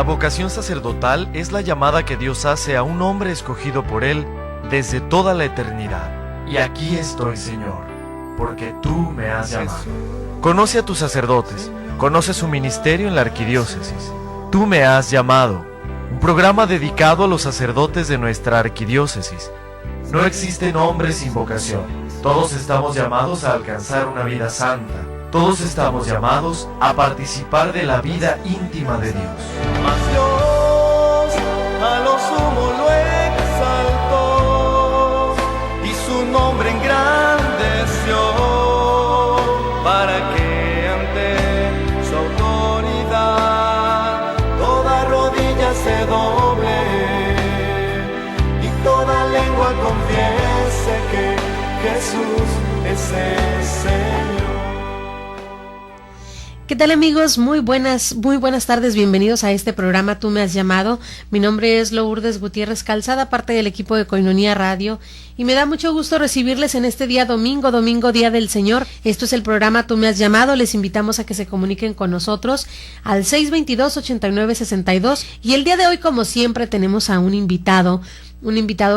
La vocación sacerdotal es la llamada que Dios hace a un hombre escogido por Él desde toda la eternidad. Y aquí estoy, Señor, porque tú me has llamado. Conoce a tus sacerdotes, conoce su ministerio en la arquidiócesis. Tú me has llamado, un programa dedicado a los sacerdotes de nuestra arquidiócesis. No existen hombres sin vocación. Todos estamos llamados a alcanzar una vida santa. Todos estamos llamados a participar de la vida íntima de Dios. Mas Dios a lo sumo lo exaltó y su nombre engrandeció para que ante su autoridad toda rodilla se doble y toda lengua confiese que Jesús es el Señor. ¿Qué tal, amigos? Muy buenas tardes, bienvenidos a este programa Tú me has llamado. Mi nombre es Lourdes Gutiérrez Calzada, parte del equipo de Koinonia Radio, y me da mucho gusto recibirles en este día domingo, Día del Señor. Esto es el programa Tú me has llamado. Les invitamos a que se comuniquen con nosotros al 622-8962, y el día de hoy, como siempre, tenemos a un invitado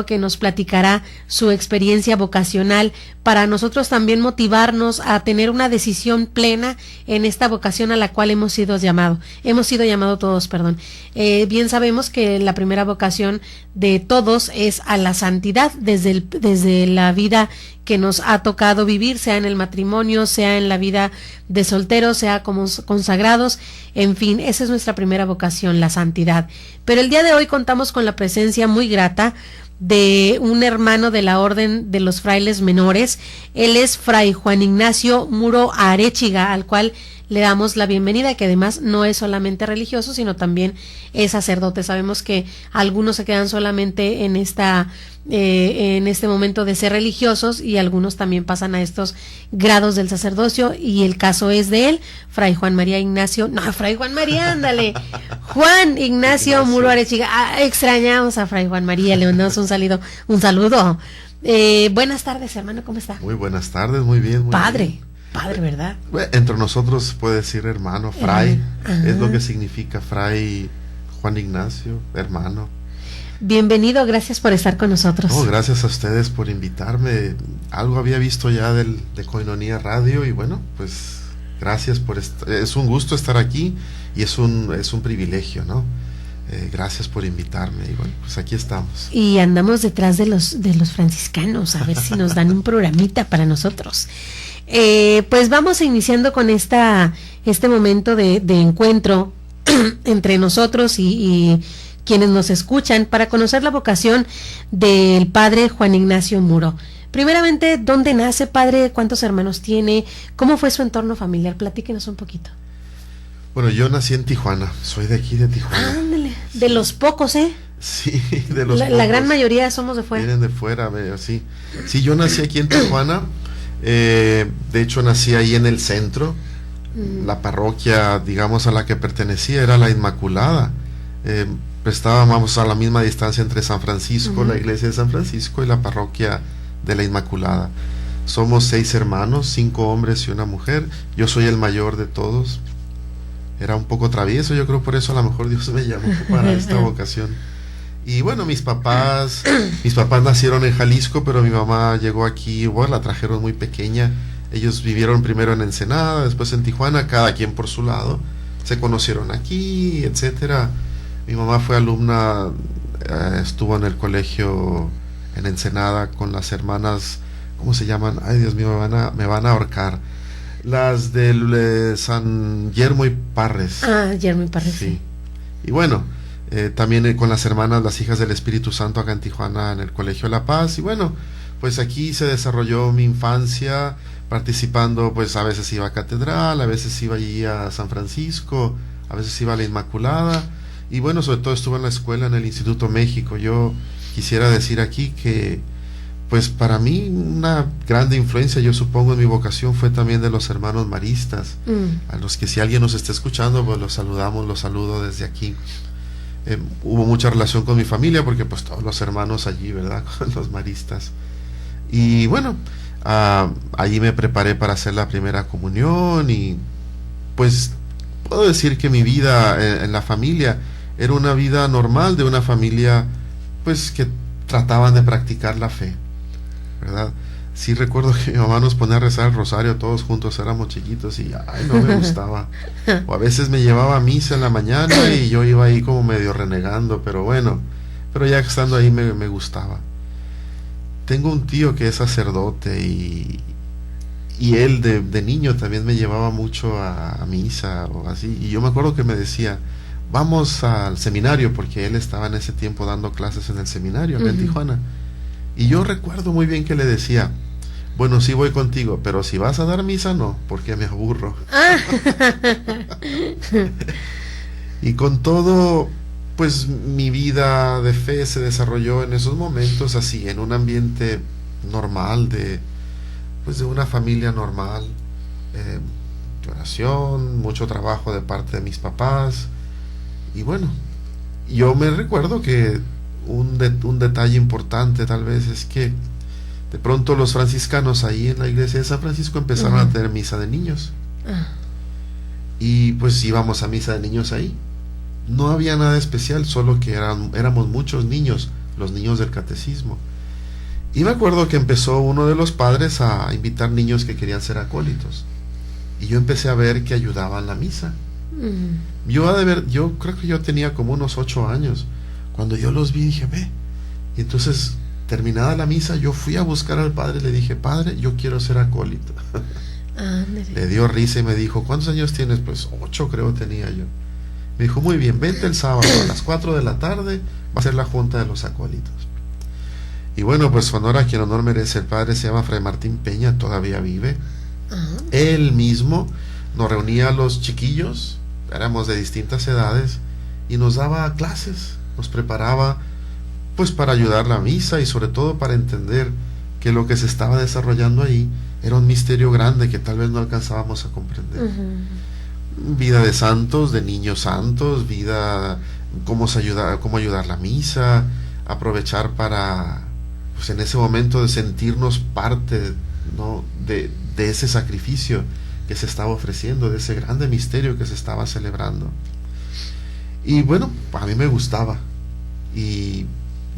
que nos platicará su experiencia vocacional para nosotros también motivarnos a tener una decisión plena en esta vocación a la cual hemos sido llamados todos. Bien sabemos que la primera vocación de todos es a la santidad desde la vida que nos ha tocado vivir, sea en el matrimonio, sea en la vida de solteros, sea como consagrados, en fin, esa es nuestra primera vocación, la santidad. Pero el día de hoy contamos con la presencia muy grata de un hermano de la Orden de los Frailes Menores. Él es Fray Juan Ignacio Muro Arechiga, al cual le damos la bienvenida, que además no es solamente religioso, sino también es sacerdote. Sabemos que algunos se quedan solamente en este momento de ser religiosos, y algunos también pasan a estos grados del sacerdocio, y el caso es de él, Fray Juan Ignacio Muro Arechiga. Extrañamos a Fray Juan María, le mandamos un saludo. Buenas tardes, hermano, ¿cómo está? Muy buenas tardes, muy bien. Padre, ¿verdad? Entre nosotros puede decir hermano, fray, es lo que significa Fray Juan Ignacio, hermano. Bienvenido, gracias por estar con nosotros. Gracias a ustedes por invitarme. Algo había visto ya de Koinonia Radio, y bueno, pues gracias por es un gusto estar aquí, y es un privilegio, ¿no? Gracias por invitarme, y bueno, pues aquí estamos. Y andamos detrás de los franciscanos, a ver si nos dan un programita para nosotros. Pues vamos iniciando con este momento de encuentro entre nosotros y quienes nos escuchan, para conocer la vocación del padre Juan Ignacio Muro. Primeramente, ¿dónde nace, padre? ¿Cuántos hermanos tiene? ¿Cómo fue su entorno familiar? Platíquenos un poquito. Bueno, yo nací en Tijuana, soy de aquí de Tijuana. Ándale, de los pocos, ¿eh? Sí, de los pocos. La gran mayoría somos de fuera. Vienen de fuera, sí. Sí, yo nací aquí en Tijuana, de hecho nací ahí en el centro. La parroquia, digamos, a la que pertenecía era la Inmaculada. Estábamos a la misma distancia entre San Francisco, la iglesia de San Francisco, y la parroquia de la Inmaculada. Somos 6 hermanos, 5 hombres y una mujer. Yo soy el mayor de todos. Era un poco travieso, yo creo, por eso a lo mejor Dios me llamó para esta vocación. Y bueno, mis papás nacieron en Jalisco, pero mi mamá llegó aquí, la trajeron muy pequeña. Ellos vivieron primero en Ensenada, después en Tijuana, cada quien por su lado. Se conocieron aquí, etcétera. Mi mamá fue alumna, estuvo en el colegio en Ensenada con las hermanas, ¿cómo se llaman? Ay, Dios mío, me van a ahorcar. Las del San Yermo y Parres. Yermo y Parres. Sí. Y bueno, también con las hermanas, las hijas del Espíritu Santo, acá en Tijuana, en el Colegio La Paz. Y bueno, pues aquí se desarrolló mi infancia, participando, pues a veces iba a Catedral, a veces iba allí a San Francisco, a veces iba a la Inmaculada. Y bueno, sobre todo estuve en la escuela, en el Instituto México. Yo quisiera decir aquí que, pues para mí, una grande influencia, yo supongo, en mi vocación fue también de los hermanos maristas, a los que si alguien nos está escuchando, pues los saludo desde aquí. Hubo mucha relación con mi familia, porque pues todos los hermanos allí, ¿verdad?, con los maristas. Y bueno, allí me preparé para hacer la primera comunión, y pues puedo decir que mi vida en la familia era una vida normal de una familia pues que trataban de practicar la fe, ¿verdad? Sí recuerdo que mi mamá nos ponía a rezar el rosario todos juntos, éramos chiquitos y ay, no me gustaba. O a veces me llevaba a misa en la mañana y yo iba ahí como medio renegando, pero bueno, pero ya estando ahí me gustaba. Tengo un tío que es sacerdote y él de niño también me llevaba mucho a misa o así, y yo me acuerdo que me decía, vamos al seminario, porque él estaba en ese tiempo dando clases en el seminario acá en Tijuana. Y yo recuerdo muy bien que le decía, bueno, sí voy contigo, pero si vas a dar misa, no, porque me aburro. Y con todo, pues mi vida de fe se desarrolló en esos momentos así, en un ambiente normal, de una familia normal, de oración, mucho trabajo de parte de mis papás. Y bueno, yo me recuerdo que un detalle importante tal vez es que de pronto los franciscanos ahí en la iglesia de San Francisco empezaron a tener misa de niños. Y pues íbamos a misa de niños ahí. No había nada especial, solo que éramos muchos niños, los niños del catecismo. Y me acuerdo que empezó uno de los padres a invitar niños que querían ser acólitos. Y yo empecé a ver que ayudaban la misa. Yo creo que yo tenía como unos 8 años. Cuando yo los vi dije, ve. Y entonces, terminada la misa, yo fui a buscar al padre y le dije, padre, yo quiero ser acólito. Le dio risa y me dijo, ¿cuántos años tienes? Pues 8 creo tenía yo. Me dijo, muy bien, vente el sábado a las 4 de la tarde, va a ser la junta de los acólitos. Y bueno, pues honor a quien honor merece. El padre se llama Fray Martín Peña, todavía vive. Él mismo nos reunía a los chiquillos, éramos de distintas edades, y nos daba clases, nos preparaba pues para ayudar la misa y sobre todo para entender que lo que se estaba desarrollando ahí era un misterio grande que tal vez no alcanzábamos a comprender. Vida de santos, de niños santos, vida, cómo ayudar la misa, aprovechar para, pues en ese momento de sentirnos parte, ¿no?, de ese sacrificio que se estaba ofreciendo, de ese grande misterio que se estaba celebrando. Y bueno, a mí me gustaba y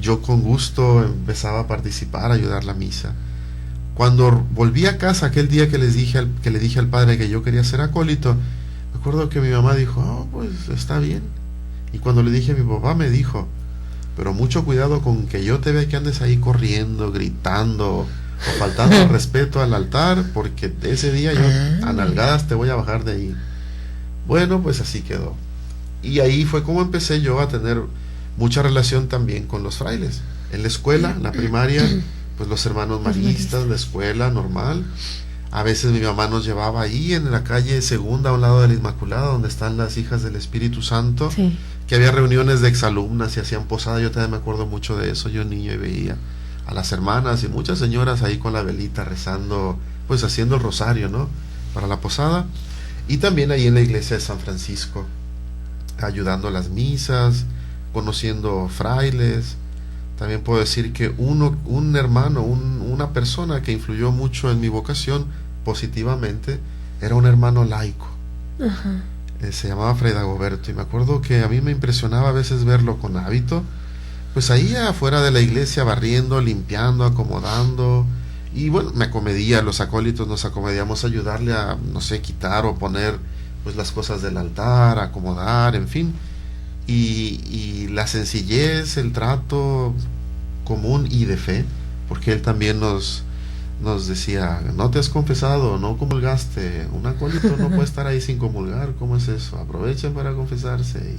yo con gusto empezaba a participar, a ayudar la misa. Cuando volví a casa aquel día que le dije al padre que yo quería ser acólito, me acuerdo que mi mamá dijo, oh, pues está bien. Y cuando le dije a mi papá me dijo, pero mucho cuidado con que yo te vea que andes ahí corriendo, gritando o faltando al respeto al altar, porque ese día yo a nalgadas te voy a bajar de ahí. Bueno, pues así quedó. Y ahí fue como empecé yo a tener mucha relación también con los frailes. En la escuela, la primaria, pues los hermanos maristas, la escuela normal. A veces mi mamá nos llevaba ahí en la calle Segunda, a un lado de la Inmaculada, donde están las hijas del Espíritu Santo, que había reuniones de exalumnas y hacían posada. Yo también me acuerdo mucho de eso, yo niño, y veía a las hermanas y muchas señoras ahí con la velita rezando, pues haciendo el rosario, ¿no?, para la posada. Y también ahí en la iglesia de San Francisco, ayudando a las misas, conociendo frailes. También puedo decir que un hermano, una persona que influyó mucho en mi vocación positivamente, era un hermano laico. Se llamaba Fray Dagoberto, y me acuerdo que a mí me impresionaba a veces verlo con hábito, pues ahí afuera de la iglesia barriendo, limpiando, acomodando. Y bueno, me acomedía, los acólitos nos acomedíamos a ayudarle a, no sé, quitar o poner pues las cosas del altar, acomodar, en fin. Y la sencillez, el trato común y de fe, porque él también nos decía, no te has confesado, no comulgaste, un acólito no puede estar ahí sin comulgar, ¿cómo es eso? Aprovechen para confesarse.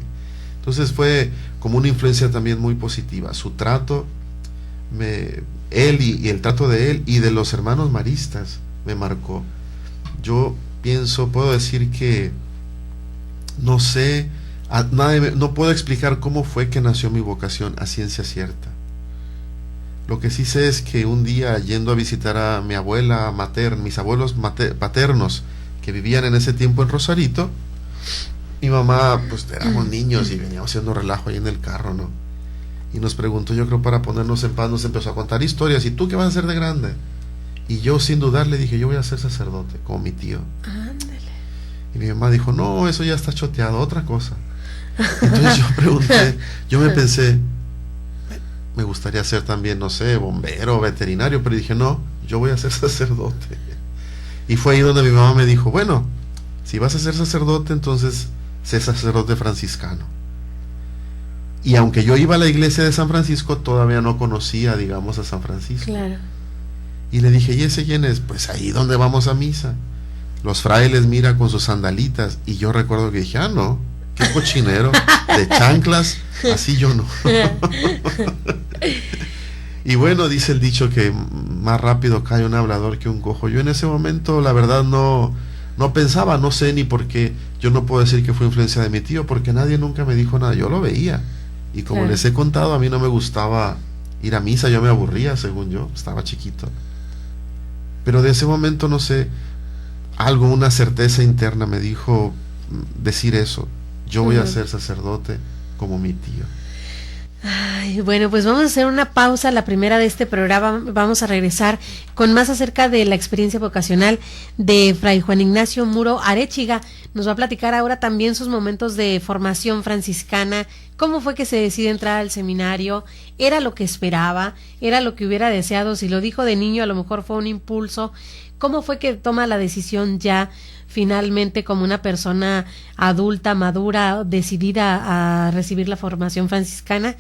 Entonces fue como una influencia también muy positiva, su trato, él y el trato de él y de los hermanos maristas me marcó. Yo puedo decir que no sé, no puedo explicar cómo fue que nació mi vocación a ciencia cierta. Lo que sí sé es que un día, yendo a visitar a mi abuela materna, mis abuelos paternos que vivían en ese tiempo en Rosarito, mi mamá, pues éramos niños y veníamos haciendo relajo ahí en el carro, ¿no? Y nos preguntó, yo creo para ponernos en paz, nos empezó a contar historias. ¿Y tú qué vas a hacer de grande? Y yo sin dudar le dije, yo voy a ser sacerdote, como mi tío. Ándale. Y mi mamá dijo, no, eso ya está choteado, otra cosa. Entonces yo me pensé, me gustaría ser también, no sé, bombero, veterinario, pero dije, no, yo voy a ser sacerdote. Y fue ahí donde mi mamá me dijo, bueno, si vas a ser sacerdote, entonces sé sacerdote franciscano. Y aunque yo iba a la iglesia de San Francisco, todavía no conocía, digamos, a San Francisco. Claro. Y le dije, ¿y ese quién es? Pues ahí donde vamos a misa. Los frailes, mira, con sus sandalitas. Y yo recuerdo que dije, no, qué cochinero, de chanclas, así yo no. Y bueno, dice el dicho que más rápido cae un hablador que un cojo. Yo en ese momento, la verdad, no pensaba, no sé ni por qué. Yo no puedo decir que fue influencia de mi tío, porque nadie nunca me dijo nada. Yo lo veía. Y como les he contado, a mí no me gustaba ir a misa, yo me aburría, según yo, estaba chiquito. Pero de ese momento, no sé, algo, una certeza interna me dijo decir eso. Yo voy a ser sacerdote como mi tío. Ay, bueno, pues vamos a hacer una pausa, la primera de este programa. Vamos a regresar con más acerca de la experiencia vocacional de Fray Juan Ignacio Muro Arechiga. Nos va a platicar ahora también sus momentos de formación franciscana, cómo fue que se decide entrar al seminario, era lo que esperaba, era lo que hubiera deseado, si lo dijo de niño a lo mejor fue un impulso, cómo fue que toma la decisión ya finalmente como una persona adulta, madura, decidida a recibir la formación franciscana.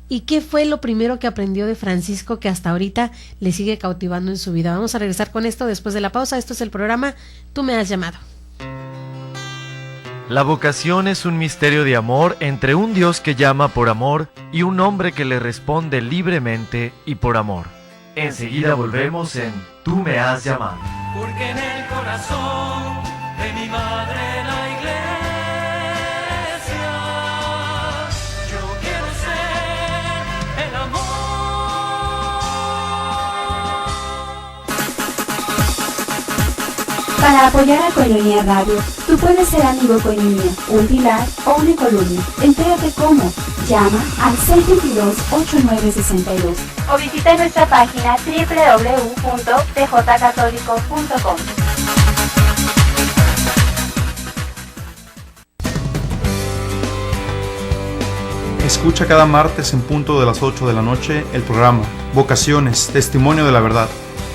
¿Y qué fue lo primero que aprendió de Francisco que hasta ahorita le sigue cautivando en su vida? Vamos a regresar con esto después de la pausa. Esto es el programa Tú me has llamado. La vocación es un misterio de amor entre un Dios que llama por amor y un hombre que le responde libremente y por amor. Enseguida volvemos en Tú me has llamado. Porque en el corazón de mi madre la iglesia yo quiero ser el amor. Para apoyar a Coinonía Radio, tú puedes ser amigo Coinonía, un pilar o una columna. Entérate cómo. Llama al 622-8962 o visita nuestra página www.tjcatólico.com. Escucha cada martes en punto de las 8 de la noche el programa Vocaciones, Testimonio de la Verdad,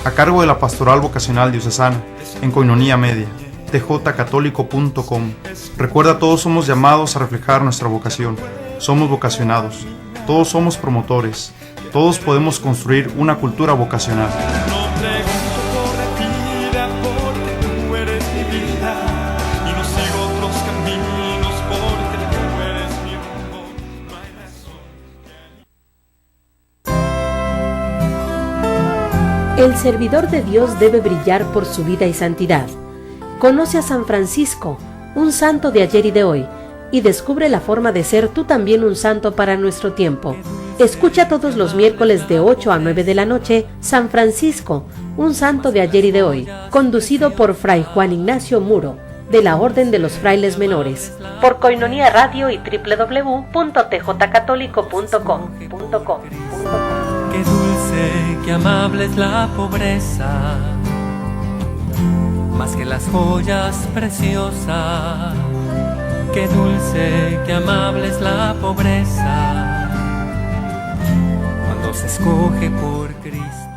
a cargo de la Pastoral Vocacional Diocesana, en Coinonía Media, tjcatólico.com. Recuerda, todos somos llamados a reflejar nuestra vocación. Somos vocacionados, todos somos promotores, todos podemos construir una cultura vocacional. No pregunto por la vida porque tú eres mi vida y no sigo otros caminos porque tú eres mi rumbo. No hay razón. El servidor de Dios debe brillar por su vida y santidad. Conoce a San Francisco, un santo de ayer y de hoy, y descubre la forma de ser tú también un santo para nuestro tiempo. Escucha todos los miércoles de 8 a 9 de la noche San Francisco, un santo de ayer y de hoy, conducido por Fray Juan Ignacio Muro, de la Orden de los Frailes Menores, por Coinonía Radio y www.tjcatólico.com. Qué dulce, qué amable es la pobreza, más que las joyas preciosas. Qué dulce, qué amable es la pobreza, cuando se escoge por Cristo.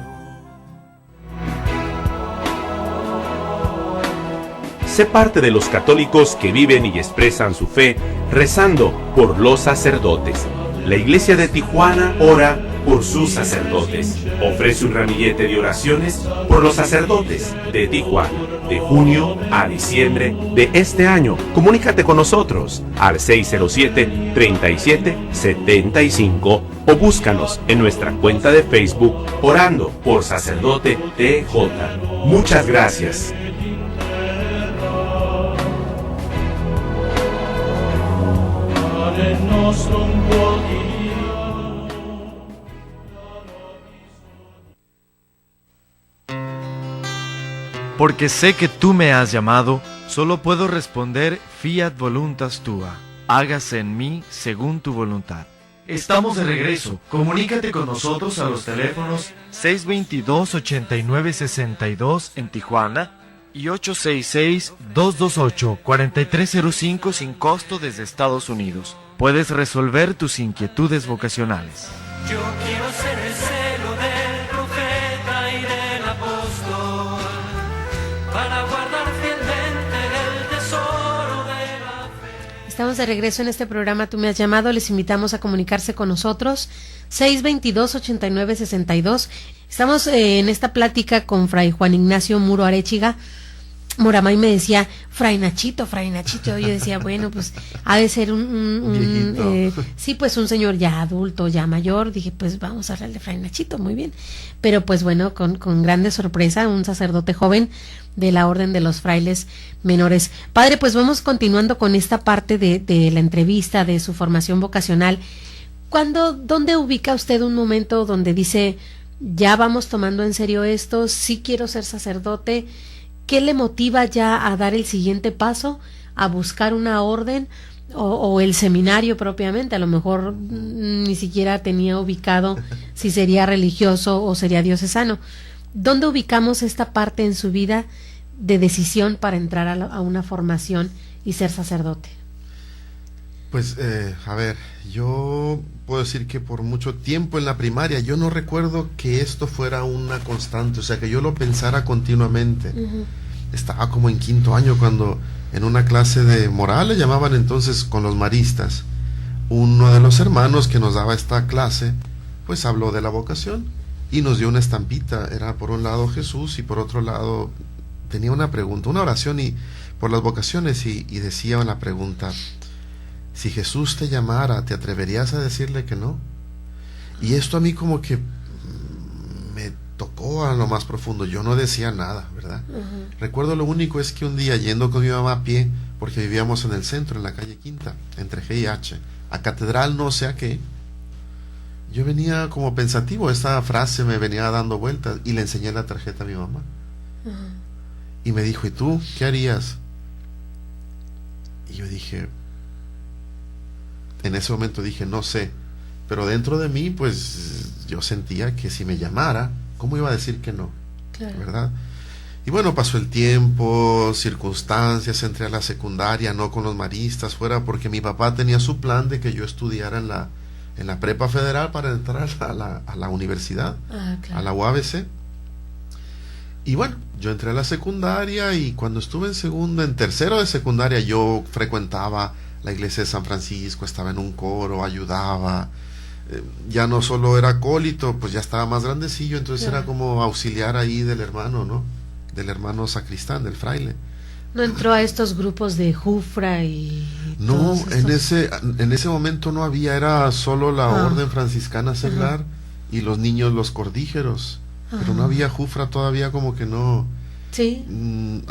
Sé parte de los católicos que viven y expresan su fe rezando por los sacerdotes. La Iglesia de Tijuana ora por sus sacerdotes. Ofrece un ramillete de oraciones por los sacerdotes de Tijuana, de junio a diciembre de este año. Comunícate con nosotros al 607-3775 o búscanos en nuestra cuenta de Facebook Orando por Sacerdote TJ. Muchas gracias. Porque sé que tú me has llamado, solo puedo responder fiat voluntas tua, hágase en mí según tu voluntad. Estamos de regreso. Comunícate con nosotros a los teléfonos 622-8962 en Tijuana y 866-228-4305 sin costo desde Estados Unidos. Puedes resolver tus inquietudes vocacionales. Yo quiero ser el celo del profeta y del apóstol, para guardar fielmente el tesoro de la fe. Estamos de regreso en este programa Tú me has llamado. Les invitamos a comunicarse con nosotros 622-8962. Estamos en esta plática con Fray Juan Ignacio Muro Arechiga Moramay. Me decía Fray Nachito. Yo decía, bueno, pues ha de ser un sí, pues un señor ya adulto, ya mayor. Dije, pues vamos a hablarle Fray Nachito, muy bien. Pero pues bueno, con grande sorpresa, un sacerdote joven de la Orden de los Frailes Menores. Padre, pues vamos continuando con esta parte de la entrevista, de su formación vocacional. ¿Dónde ubica usted un momento donde dice, ya vamos tomando en serio esto, sí quiero ser sacerdote? ¿Qué le motiva ya a dar el siguiente paso, a buscar una orden o el seminario propiamente? A lo mejor ni siquiera tenía ubicado si sería religioso o sería diocesano. ¿Dónde ubicamos esta parte en su vida de decisión para entrar a una formación y ser sacerdote? Pues, a ver, yo puedo decir que por mucho tiempo en la primaria yo no recuerdo que esto fuera una constante, o sea, que yo lo pensara continuamente. Uh-huh. Estaba como en quinto año cuando en una clase de moral, le llamaban entonces con los maristas, uno de los hermanos que nos daba esta clase, pues habló de la vocación y nos dio una estampita. Era por un lado Jesús y por otro lado tenía una pregunta, una oración y por las vocaciones y decía en la pregunta: si Jesús te llamara, ¿te atreverías a decirle que no? Y esto a mí como que me tocó a lo más profundo. Yo no decía nada, ¿verdad? Uh-huh. Recuerdo lo único es que un día yendo con mi mamá a pie, porque vivíamos en el centro, en la calle Quinta, entre G y H, a Catedral no sé a qué, yo venía como pensativo, esta frase me venía dando vueltas y le enseñé la tarjeta a mi mamá. Uh-huh. Y me dijo, ¿y tú qué harías? Y yo dije... En ese momento dije, no sé, pero dentro de mí, pues yo sentía que si me llamara, ¿cómo iba a decir que no? Claro. ¿Verdad? Y bueno, pasó el tiempo, circunstancias, entré a la secundaria, no con los maristas, fuera porque mi papá tenía su plan de que yo estudiara en la prepa federal para entrar a la universidad, claro, a la UABC. Y bueno, yo entré a la secundaria y cuando estuve en tercero de secundaria, yo frecuentaba la iglesia de San Francisco, estaba en un coro, ayudaba, ya no solo era acólito, pues ya estaba más grandecillo, entonces era como auxiliar ahí del hermano, ¿no? Del hermano sacristán, del fraile. ¿No entró a estos grupos de Jufra y...? No, en ese momento no había, era solo la orden franciscana seglar y los niños, los cordígeros, pero no había Jufra todavía, como que no... Sí.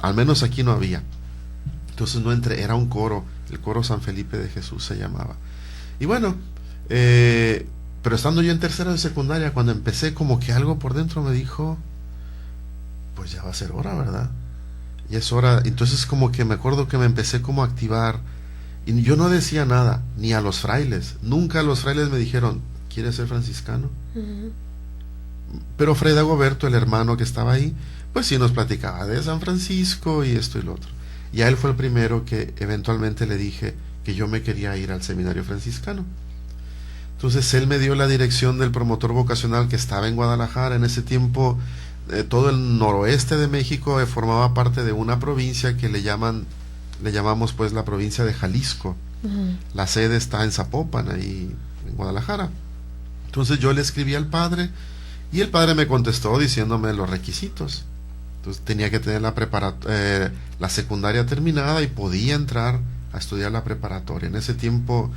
Al menos aquí no había. Entonces no entré, era un coro, el coro San Felipe de Jesús se llamaba. Y bueno, pero estando yo en tercero de secundaria, cuando empecé, como que algo por dentro me dijo, pues ya va a ser hora, ¿verdad? Ya es hora. Entonces como que me acuerdo que me empecé como a activar, y yo no decía nada, ni a los frailes, nunca los frailes me dijeron, ¿quieres ser franciscano? Uh-huh. Pero Fray Dagoberto, el hermano que estaba ahí, pues sí nos platicaba de San Francisco y esto y lo otro. Y a él fue el primero que eventualmente le dije que yo me quería ir al seminario franciscano. Entonces él me dio la dirección del promotor vocacional que estaba en Guadalajara. En ese tiempo todo el noroeste de México formaba parte de una provincia que le llamamos pues la provincia de Jalisco. Uh-huh. La sede está en Zapopan, ahí en Guadalajara. Entonces yo le escribí al padre y el padre me contestó diciéndome los requisitos. Entonces tenía que tener la secundaria terminada y podía entrar a estudiar la preparatoria. En ese tiempo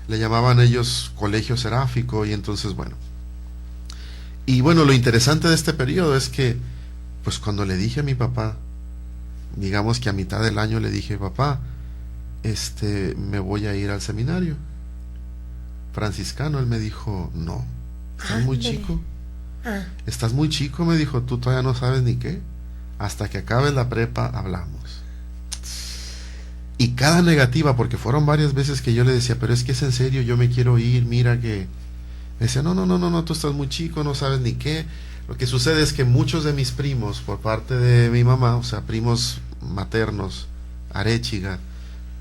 le llamaban ellos colegio seráfico y entonces bueno. Y bueno, lo interesante de este periodo es que pues cuando le dije a mi papá, digamos que a mitad del año le dije, papá, me voy a ir al seminario franciscano. Él me dijo, no, estás muy chico. Estás muy chico, me dijo, tú todavía no sabes ni qué. Hasta que acabes la prepa hablamos. Y cada negativa, porque fueron varias veces que yo le decía, pero es que es en serio, yo me quiero ir, mira que... Me decía, no, tú estás muy chico, no sabes ni qué. Lo que sucede es que muchos de mis primos, por parte de mi mamá, o sea, primos maternos, arechiga,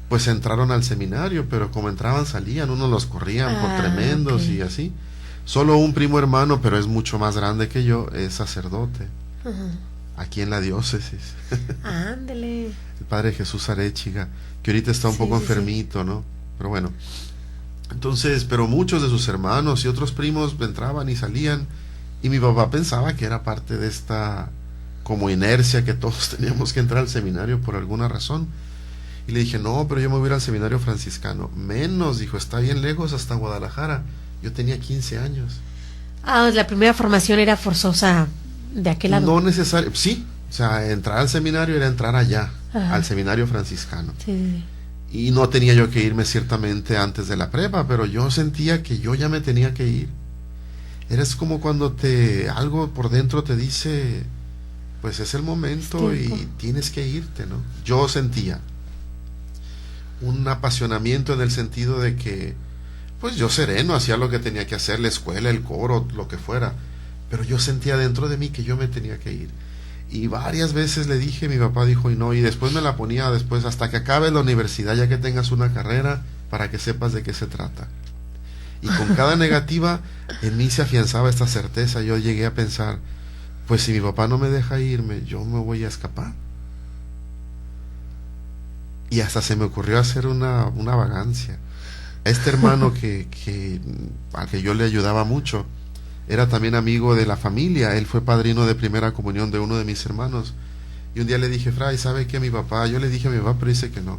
pues entraron al seminario, pero como entraban salían, unos los corrían por tremendos y así. Solo un primo hermano, pero es mucho más grande que yo, es sacerdote, aquí en la diócesis. Ándele. El padre Jesús Arechiga, que ahorita está un poco enfermito, ¿no? Pero bueno, entonces, pero muchos de sus hermanos y otros primos entraban y salían, y mi papá pensaba que era parte de esta como inercia que todos teníamos que entrar al seminario por alguna razón. Y le dije, no, pero yo me voy a ir al seminario franciscano. Menos, dijo, está bien lejos, hasta Guadalajara. Yo tenía 15 años. La primera formación era forzosa de aquel lado. No necesario, sí, o sea, entrar al seminario era entrar allá, al seminario franciscano. Sí. Y no tenía yo que irme ciertamente antes de la prepa, pero yo sentía que yo ya me tenía que ir. Eres como cuando algo por dentro te dice, pues es el momento y tienes que irte, ¿no? Yo sentía un apasionamiento en el sentido de que, pues yo sereno, hacía lo que tenía que hacer, la escuela, el coro, lo que fuera, pero yo sentía dentro de mí que yo me tenía que ir. Y varias veces le dije, mi papá dijo, y no, y después me la ponía después, hasta que acabe la universidad, ya que tengas una carrera, para que sepas de qué se trata. Y con cada negativa, en mí se afianzaba esta certeza. Yo llegué a pensar, pues si mi papá no me deja irme, yo me voy a escapar. Y hasta se me ocurrió hacer una vagancia. Este hermano al que yo le ayudaba mucho, era también amigo de la familia. Él fue padrino de primera comunión de uno de mis hermanos. Y un día le dije, Fray, ¿sabe qué mi papá? Yo le dije a mi papá, pero dice que no.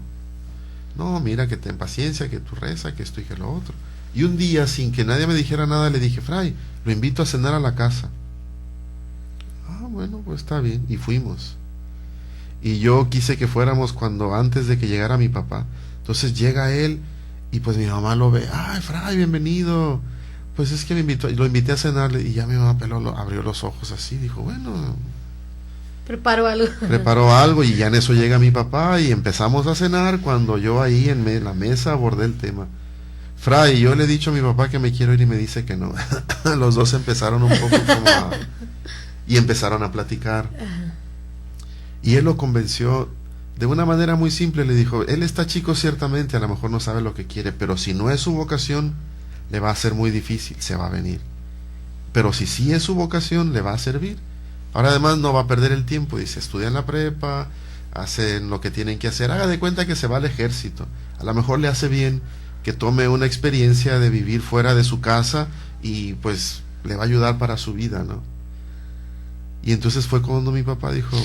No, mira, que ten paciencia, que tú reza, que esto y que lo otro. Y un día, sin que nadie me dijera nada, le dije, Fray, lo invito a cenar a la casa. Bueno, pues está bien. Y fuimos. Y yo quise que fuéramos antes de que llegara mi papá. Entonces llega él y pues mi mamá lo ve. Ay, Fray, bienvenido. Pues es que lo invité a cenar. Y ya mi mamá abrió los ojos así. Dijo, bueno, preparó algo y ya en eso llega mi papá y empezamos a cenar. Cuando yo ahí en la mesa abordé el tema. Fray, yo le he dicho a mi papá que me quiero ir y me dice que no. Los dos empezaron un poco y empezaron a platicar. Y él lo convenció de una manera muy simple. Le dijo, él está chico ciertamente, a lo mejor no sabe lo que quiere, pero si no es su vocación, le va a ser muy difícil, se va a venir. Pero si sí es su vocación, le va a servir. Ahora además no va a perder el tiempo, dice, estudia en la prepa, hacen lo que tienen que hacer, haga de cuenta que se va al ejército. A lo mejor le hace bien que tome una experiencia de vivir fuera de su casa y pues le va a ayudar para su vida, ¿no? Y entonces fue cuando mi papá dijo,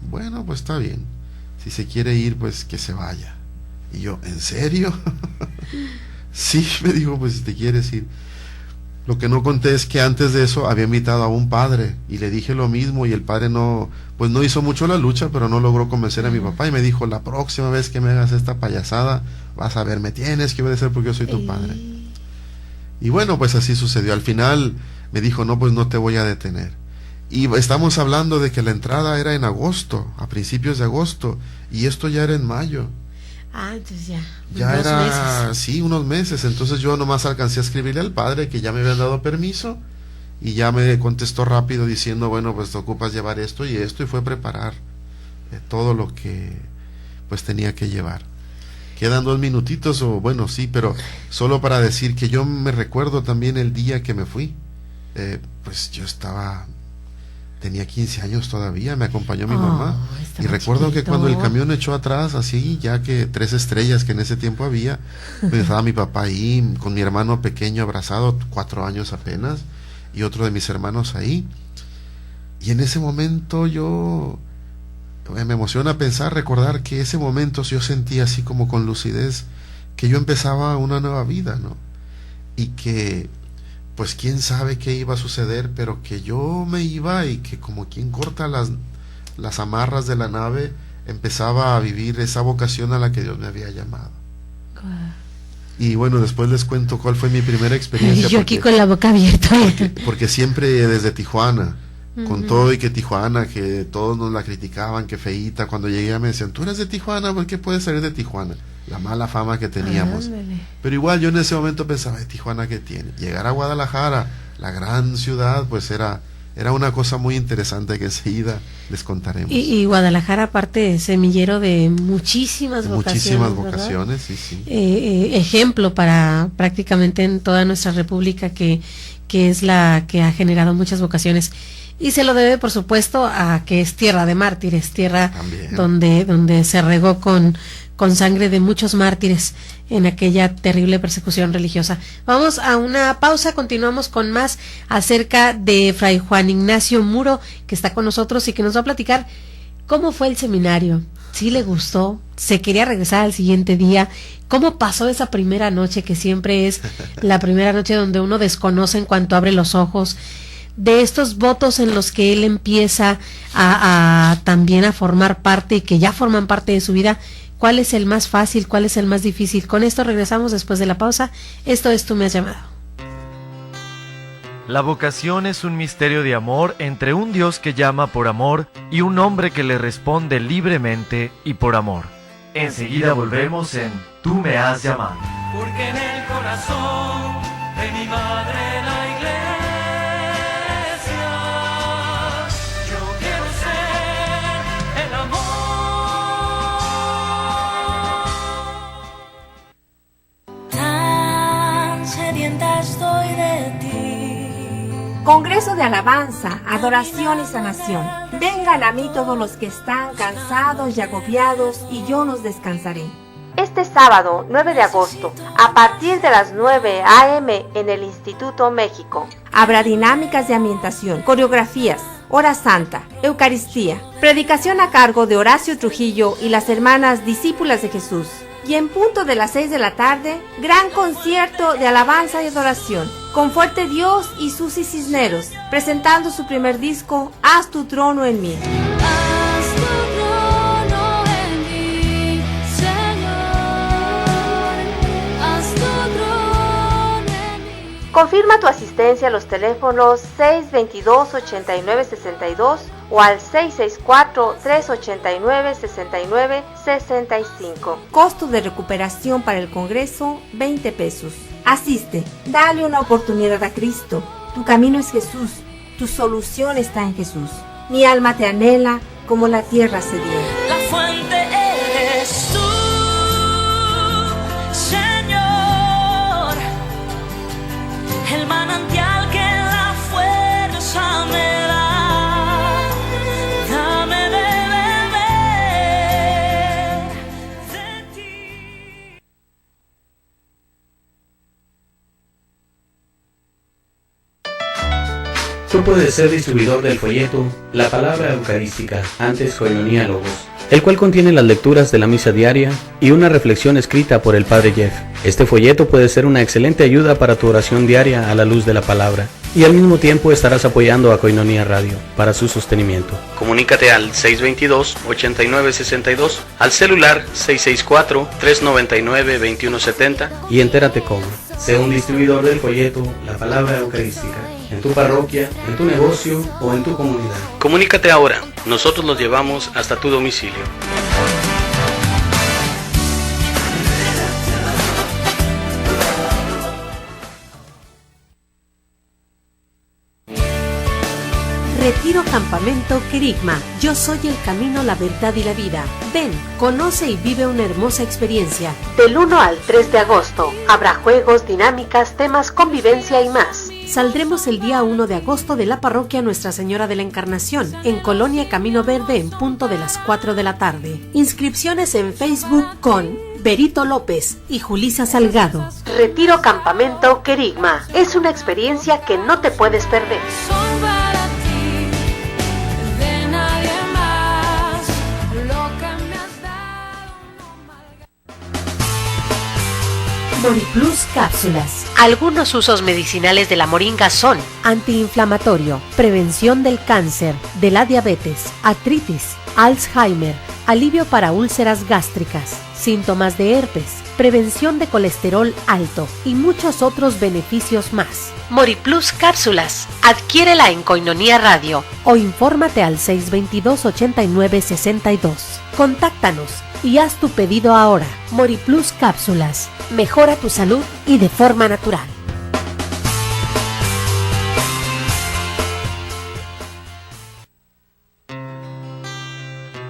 bueno, pues está bien, si se quiere ir, pues que se vaya. Y yo, ¿en serio? Sí, me dijo, pues si te quieres ir. Lo que no conté es que antes de eso había invitado a un padre y le dije lo mismo, y el padre no hizo mucho la lucha, pero no logró convencer a mi papá y me dijo, la próxima vez que me hagas esta payasada, vas a ver, me tienes que obedecer porque yo soy tu padre. Y bueno, pues así sucedió. Al final me dijo, no, pues no te voy a detener. Y estamos hablando de que la entrada era en agosto, a principios de agosto, y esto ya era en mayo. Entonces ya unos era, meses. Sí, unos meses. Entonces yo nomás alcancé a escribirle al padre que ya me habían dado permiso, y ya me contestó rápido diciendo, bueno, pues te ocupas llevar esto, y fue preparar todo lo que pues tenía que llevar. Quedan 2 minutitos, o bueno, sí, pero solo para decir que yo me recuerdo también el día que me fui. Pues yo tenía 15 años todavía, me acompañó mi mamá, y recuerdo que cuando el camión echó atrás, así, ya que 3 estrellas que en ese tiempo había, pues estaba mi papá ahí, con mi hermano pequeño abrazado, 4 años apenas, y otro de mis hermanos ahí, y en ese momento me emociona recordar que ese momento yo sentía así como con lucidez, que yo empezaba una nueva vida, ¿no? Y que pues quién sabe qué iba a suceder, pero que yo me iba y que como quien corta las amarras de la nave, empezaba a vivir esa vocación a la que Dios me había llamado. Y bueno, después les cuento cuál fue mi primera experiencia. Yo aquí con la boca abierta. Porque siempre desde Tijuana, con todo y que Tijuana, que todos nos la criticaban, que feíta, cuando llegué me decían, tú eres de Tijuana, ¿por qué puedes salir de Tijuana? La mala fama que teníamos. Pero igual yo en ese momento pensaba, ¿de Tijuana qué tiene? Llegar a Guadalajara, la gran ciudad, pues era Era una cosa muy interesante que enseguida les contaremos. Y Guadalajara, aparte, semillero de muchísimas vocaciones, sí, sí. Ejemplo para prácticamente en toda nuestra república, que es la que ha generado muchas vocaciones. Y se lo debe, por supuesto, a que es tierra de mártires, tierra donde se regó con sangre de muchos mártires en aquella terrible persecución religiosa. Vamos a una pausa, continuamos con más acerca de Fray Juan Ignacio Muro, que está con nosotros y que nos va a platicar cómo fue el seminario, si le gustó, se quería regresar al siguiente día, cómo pasó esa primera noche, que siempre es la primera noche donde uno desconoce en cuanto abre los ojos, de estos votos en los que él empieza también a formar parte y que ya forman parte de su vida. ¿Cuál es el más fácil? ¿Cuál es el más difícil? Con esto regresamos después de la pausa. Esto es Tú me has llamado. La vocación es un misterio de amor entre un Dios que llama por amor y un hombre que le responde libremente y por amor. Enseguida volvemos en Tú me has llamado. Porque en el corazón de mi madre la iglesia, yo quiero ser el amor. Tan sedienta estoy de ti. Congreso de alabanza, adoración y sanación. Vengan a mí todos los que están cansados y agobiados, y yo los descansaré. Este sábado, 9 de agosto, a partir de las 9 a.m. en el Instituto México, habrá dinámicas de ambientación, coreografías, hora santa, Eucaristía, predicación a cargo de Horacio Trujillo y las hermanas discípulas de Jesús. Y en punto de las 6 de la tarde, gran concierto de alabanza y adoración, con Fuerte Dios y Susi Cisneros, presentando su primer disco, Haz tu trono en mí. Haz tu trono en mí, Señor. Haz tu trono en mí. Confirma tu asistencia a los teléfonos 622-8962 o al 664-389-6965. Costo de recuperación para el Congreso, 20 pesos. Asiste, dale una oportunidad a Cristo. Tu camino es Jesús, tu solución está en Jesús. Mi alma te anhela como la tierra sedienta. La fuente eres tú, Señor. El manantial que la fuerza me da. Dame de beber de ti. Tú puedes ser distribuidor del folleto La Palabra Eucarística, antes Koinonia Logos, el cual contiene las lecturas de la misa diaria y una reflexión escrita por el Padre Jeff. Este folleto puede ser una excelente ayuda para tu oración diaria a la luz de la palabra, y al mismo tiempo estarás apoyando a Koinonia Radio para su sostenimiento. Comunícate al 622-8962, al celular 664-399-2170 y entérate cómo. Sé un distribuidor del folleto La Palabra Eucarística, en tu parroquia, en tu negocio o en tu comunidad. Comunícate ahora, nosotros los llevamos hasta tu domicilio. Retiro Campamento Querigma. Yo soy el camino, la verdad y la vida. Ven, conoce y vive una hermosa experiencia. Del 1 al 3 de agosto habrá juegos, dinámicas, temas, convivencia y más. Saldremos el día 1 de agosto de la parroquia Nuestra Señora de la Encarnación, en Colonia Camino Verde, en punto de las 4 de la tarde. Inscripciones en Facebook con Berito López y Julisa Salgado. Retiro Campamento Querigma. Es una experiencia que no te puedes perder. Son para ti, de nadie más, lo que me has dado no malga. Moriplus Cápsulas. Algunos usos medicinales de la moringa son Antiinflamatorio, prevención del cáncer, de la diabetes, artritis, Alzheimer, alivio para úlceras gástricas, síntomas de herpes, prevención de colesterol alto y muchos otros beneficios más. Moriplus Cápsulas. Adquiérela en Koinonia Radio. O infórmate al 622-8962. Contáctanos y haz tu pedido ahora. Moriplus Cápsulas. Mejora tu salud y de forma natural.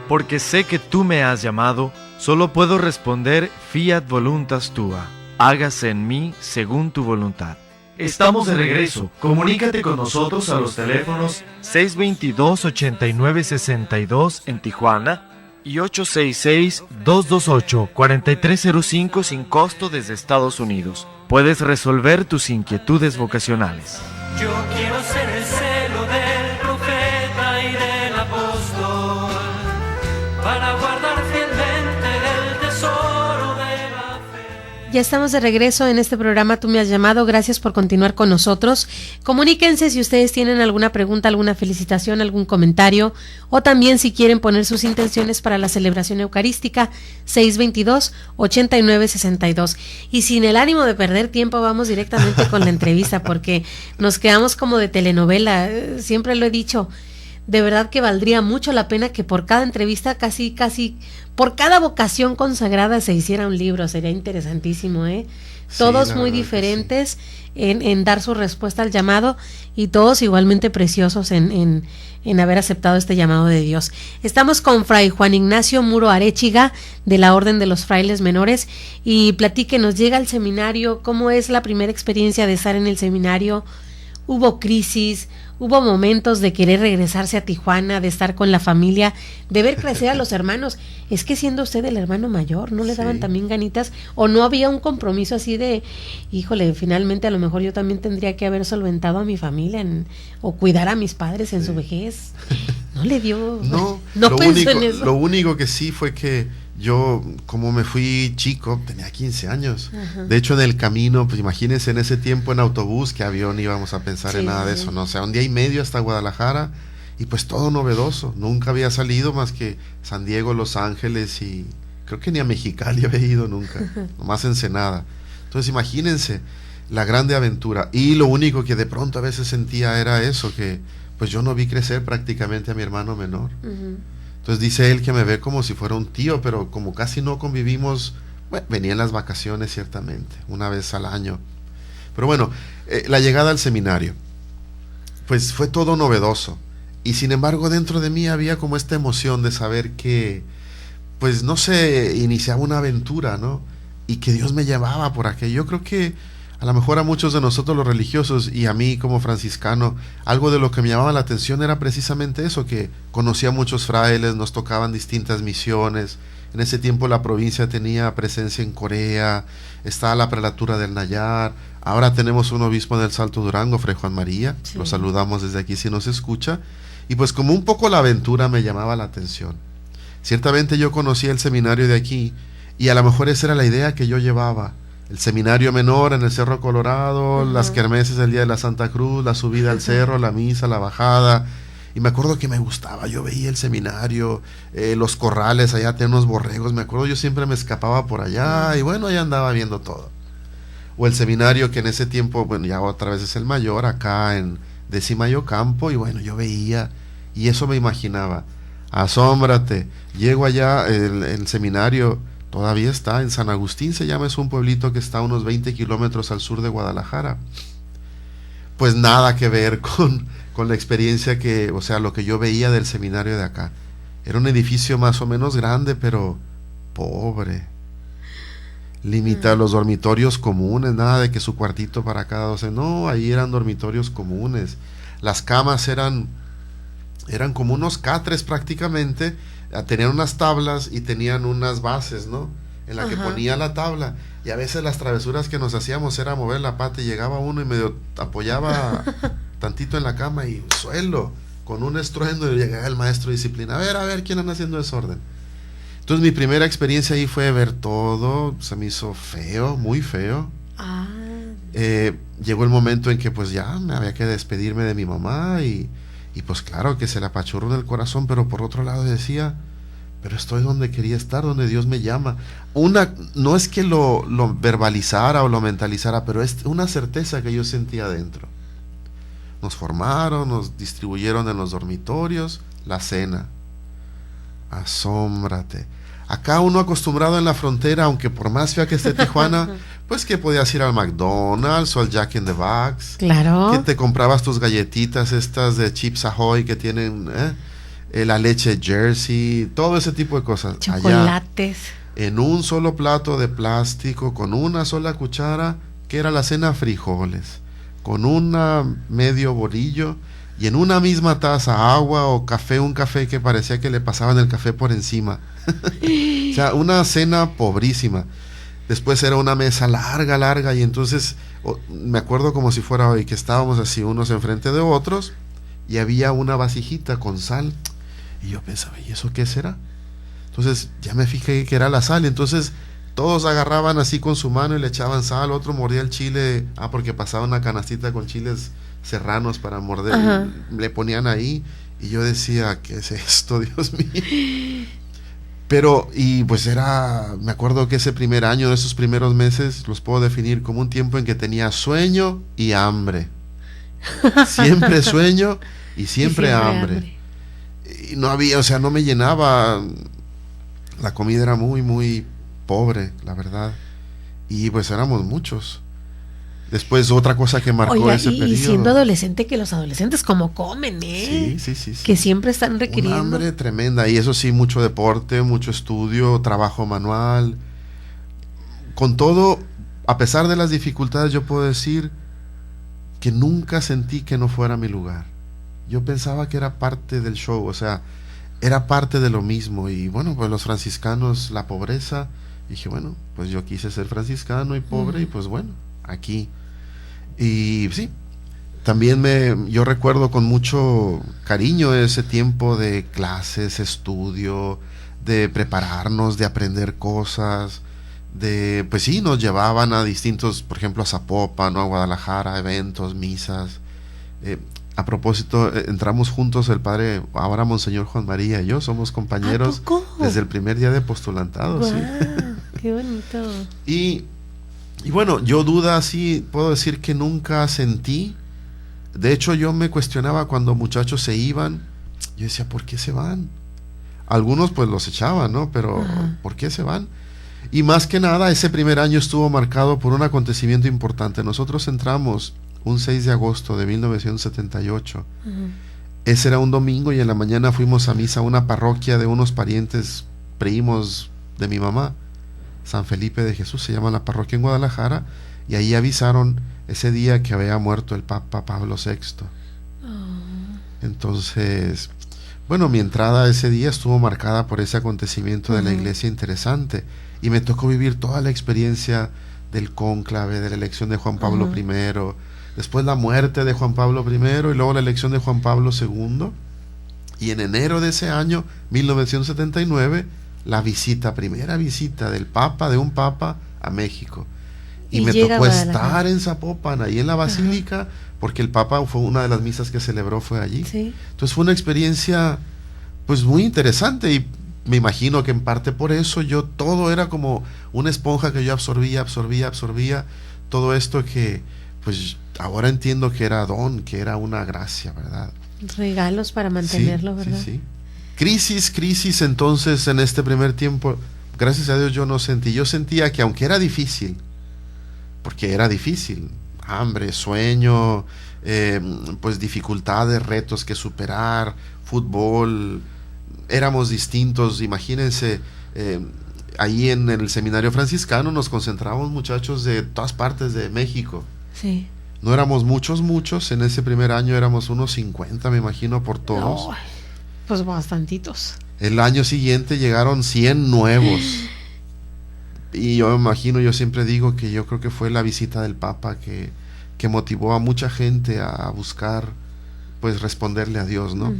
Porque sé que tú me has llamado, solo puedo responder fiat voluntas tua. Hágase en mí según tu voluntad. Estamos de regreso. Comunícate con nosotros a los teléfonos 622-8962 en Tijuana y 866-228-4305 sin costo desde Estados Unidos. Puedes resolver tus inquietudes vocacionales. Yo quiero ser el celo del profeta y del apóstol para guardar fielmente el tesoro de la fe. Ya estamos de regreso en este programa Tú me has llamado. Gracias por continuar con nosotros. Comuníquense si ustedes tienen alguna pregunta, alguna felicitación, algún comentario o también si quieren poner sus intenciones para la celebración eucarística 622-8962. Y sin el ánimo de perder tiempo vamos directamente con la entrevista porque nos quedamos como de telenovela. Siempre lo he dicho. De verdad que valdría mucho la pena que por cada entrevista, casi por cada vocación consagrada se hiciera un libro. Sería interesantísimo, ¿eh? Todos muy diferentes en dar su respuesta al llamado y todos igualmente preciosos en haber aceptado este llamado de Dios. Estamos con Fray Juan Ignacio Muro Arechiga de la Orden de los Frailes Menores y platíquenos, llega al seminario, ¿cómo es la primera experiencia de estar en el seminario? ¿Hubo crisis? ¿Hubo momentos de querer regresarse a Tijuana, de estar con la familia, de ver crecer a los hermanos? Es que siendo usted el hermano mayor, ¿no le daban también ganitas? ¿O no había un compromiso así de, híjole, finalmente a lo mejor yo también tendría que haber solventado a mi familia o cuidar a mis padres en su vejez? ¿No le dio? No, pensó en eso. Lo único que sí fue que yo, como me fui chico, tenía 15 años. Ajá. De hecho, en el camino, pues imagínense en ese tiempo en autobús, que avión íbamos a pensar en nada de eso, ¿no? O sea, un día y medio hasta Guadalajara y pues todo novedoso. Nunca había salido más que San Diego, Los Ángeles y creo que ni a Mexicali había ido nunca, nomás Ensenada. Entonces imagínense la grande aventura. Y lo único que de pronto a veces sentía era eso, que pues yo no vi crecer prácticamente a mi hermano menor. Entonces dice él que me ve como si fuera un tío, pero como casi no convivimos, bueno, venían las vacaciones ciertamente, una vez al año. Pero bueno, la llegada al seminario, pues fue todo novedoso. Y sin embargo dentro de mí había como esta emoción de saber que, pues no sé, iniciaba una aventura, ¿no? Y que Dios me llevaba por aquello. Yo creo que a lo mejor a muchos de nosotros los religiosos y a mí como franciscano, algo de lo que me llamaba la atención era precisamente eso, que conocía a muchos frailes, nos tocaban distintas misiones. En ese tiempo la provincia tenía presencia en Corea, estaba la prelatura del Nayar, ahora tenemos un obispo del Salto Durango, Fray Juan María, lo saludamos desde aquí si nos escucha, y pues como un poco la aventura me llamaba la atención. Ciertamente yo conocía el seminario de aquí, y a lo mejor esa era la idea que yo llevaba, el seminario menor en el Cerro Colorado, las kermeses del Día de la Santa Cruz, la subida al cerro, la misa, la bajada. Y me acuerdo que me gustaba, yo veía el seminario, los corrales, allá tenía unos borregos, me acuerdo yo siempre me escapaba por allá y bueno, allá andaba viendo todo. O el seminario que en ese tiempo, bueno, ya otra vez es el mayor, acá en Decimayo Campo, y bueno, yo veía y eso me imaginaba. Asómbrate, llego allá, el seminario todavía está en San Agustín, se llama, es un pueblito que está a unos 20 kilómetros al sur de Guadalajara. Pues nada que ver con la experiencia que, o sea, lo que yo veía del seminario de acá. Era un edificio más o menos grande, pero pobre. Limitado los dormitorios comunes, nada de que su cuartito para cada 12. No, ahí eran dormitorios comunes. Las camas eran como unos catres prácticamente. Tenían unas tablas y tenían unas bases, ¿no? En la que ponía la tabla. Y a veces las travesuras que nos hacíamos era mover la pata y llegaba uno y medio apoyaba tantito en la cama y suelo, con un estruendo, y llegaba el maestro de disciplina. A ver, ¿quién anda haciendo desorden? Entonces mi primera experiencia ahí fue ver todo, se me hizo feo, muy feo. Llegó el momento en que pues ya me había que despedirme de mi mamá y pues claro que se le apachurró en el corazón, pero por otro lado decía, pero estoy donde quería estar, donde Dios me llama. No es que lo verbalizara o lo mentalizara, pero es una certeza que yo sentía adentro. Nos formaron, nos distribuyeron en los dormitorios, la cena. Asómbrate. Acá uno acostumbrado en la frontera, aunque por más fea que esté Tijuana, pues que podías ir al McDonald's o al Jack in the Box. Claro. Que te comprabas tus galletitas estas de Chips Ahoy que tienen la leche Jersey, todo ese tipo de cosas. Chocolates. Allá, en un solo plato de plástico, con una sola cuchara, que era la cena, frijoles, con medio bolillo, y en una misma taza agua o café, un café que parecía que le pasaban el café por encima. O sea, una cena pobrísima. Después era una mesa larga, y entonces me acuerdo como si fuera hoy, que estábamos así unos enfrente de otros, y había una vasijita con sal, y yo pensaba, ¿y eso qué será? Entonces ya me fijé que era la sal, entonces todos agarraban así con su mano y le echaban sal, otro mordía el chile, porque pasaba una canastita con chiles serranos para morder. Ajá. Le ponían ahí, y yo decía, ¿qué es esto, Dios mío? Pero, y pues me acuerdo que ese primer año, esos primeros meses, los puedo definir como un tiempo en que tenía sueño y hambre. Siempre sueño y siempre hambre. Y no había, o sea, no me llenaba. La comida era muy, muy pobre, la verdad. Y pues éramos muchos. Después otra cosa que marcó ese periodo. Y siendo adolescente, que los adolescentes como comen, Sí. Que siempre están requiriendo. Un hambre tremenda, y eso sí, mucho deporte, mucho estudio, trabajo manual. Con todo, a pesar de las dificultades, yo puedo decir que nunca sentí que no fuera mi lugar. Yo pensaba que era parte del show, o sea, era parte de lo mismo. Y bueno, pues los franciscanos, la pobreza, dije, bueno, pues yo quise ser franciscano y pobre, y pues bueno, aquí. Y sí, también yo recuerdo con mucho cariño ese tiempo de clases, estudio, de prepararnos, de aprender cosas, pues sí, nos llevaban a distintos, por ejemplo a Zapopan, ¿no? A Guadalajara, eventos, misas. A propósito, entramos juntos, el padre, ahora Monseñor Juan María y yo, somos compañeros desde el primer día de postulantado. Wow, sí. Qué bonito. Y bueno, yo puedo decir que nunca sentí. De hecho, yo me cuestionaba cuando muchachos se iban. Yo decía, ¿por qué se van? Algunos pues los echaban, ¿no? Pero ¿por qué se van? Y más que nada, ese primer año estuvo marcado por un acontecimiento importante. Nosotros entramos un 6 de agosto de 1978. Ese era un domingo, y en la mañana fuimos a misa a una parroquia de unos parientes primos de mi mamá. San Felipe de Jesús se llama la parroquia, en Guadalajara, y ahí avisaron ese día que había muerto el Papa Pablo VI. Entonces, bueno, mi entrada ese día estuvo marcada por ese acontecimiento de la iglesia interesante, y me tocó vivir toda la experiencia del cónclave, de la elección de Juan Pablo I, después la muerte de Juan Pablo I, y luego la elección de Juan Pablo II, y en enero de ese año, 1979, la primera visita de un papa a México. Y me tocó estar en Zapopan, ahí en la basílica, porque el papa fue una de las misas que celebró, fue allí. Sí. Entonces fue una experiencia pues muy interesante, y me imagino que en parte por eso todo era como una esponja que yo absorbía todo esto que pues ahora entiendo que era don, que era una gracia, ¿verdad? Regalos para mantenerlo, sí, ¿verdad? Sí. Crisis entonces en este primer tiempo, gracias a Dios yo no sentí. Yo sentía que aunque era difícil, porque era difícil, hambre, sueño, pues dificultades, retos que superar, fútbol, éramos distintos. Imagínense, ahí en el seminario franciscano nos concentrábamos muchachos de todas partes de México. Sí. No éramos muchos, en ese primer año éramos unos 50, me imagino, por todos. No, pues bastantitos. El año siguiente llegaron 100 nuevos. Y yo me imagino, yo siempre digo que yo creo que fue la visita del Papa que motivó a mucha gente a buscar, pues, responderle a Dios, ¿no?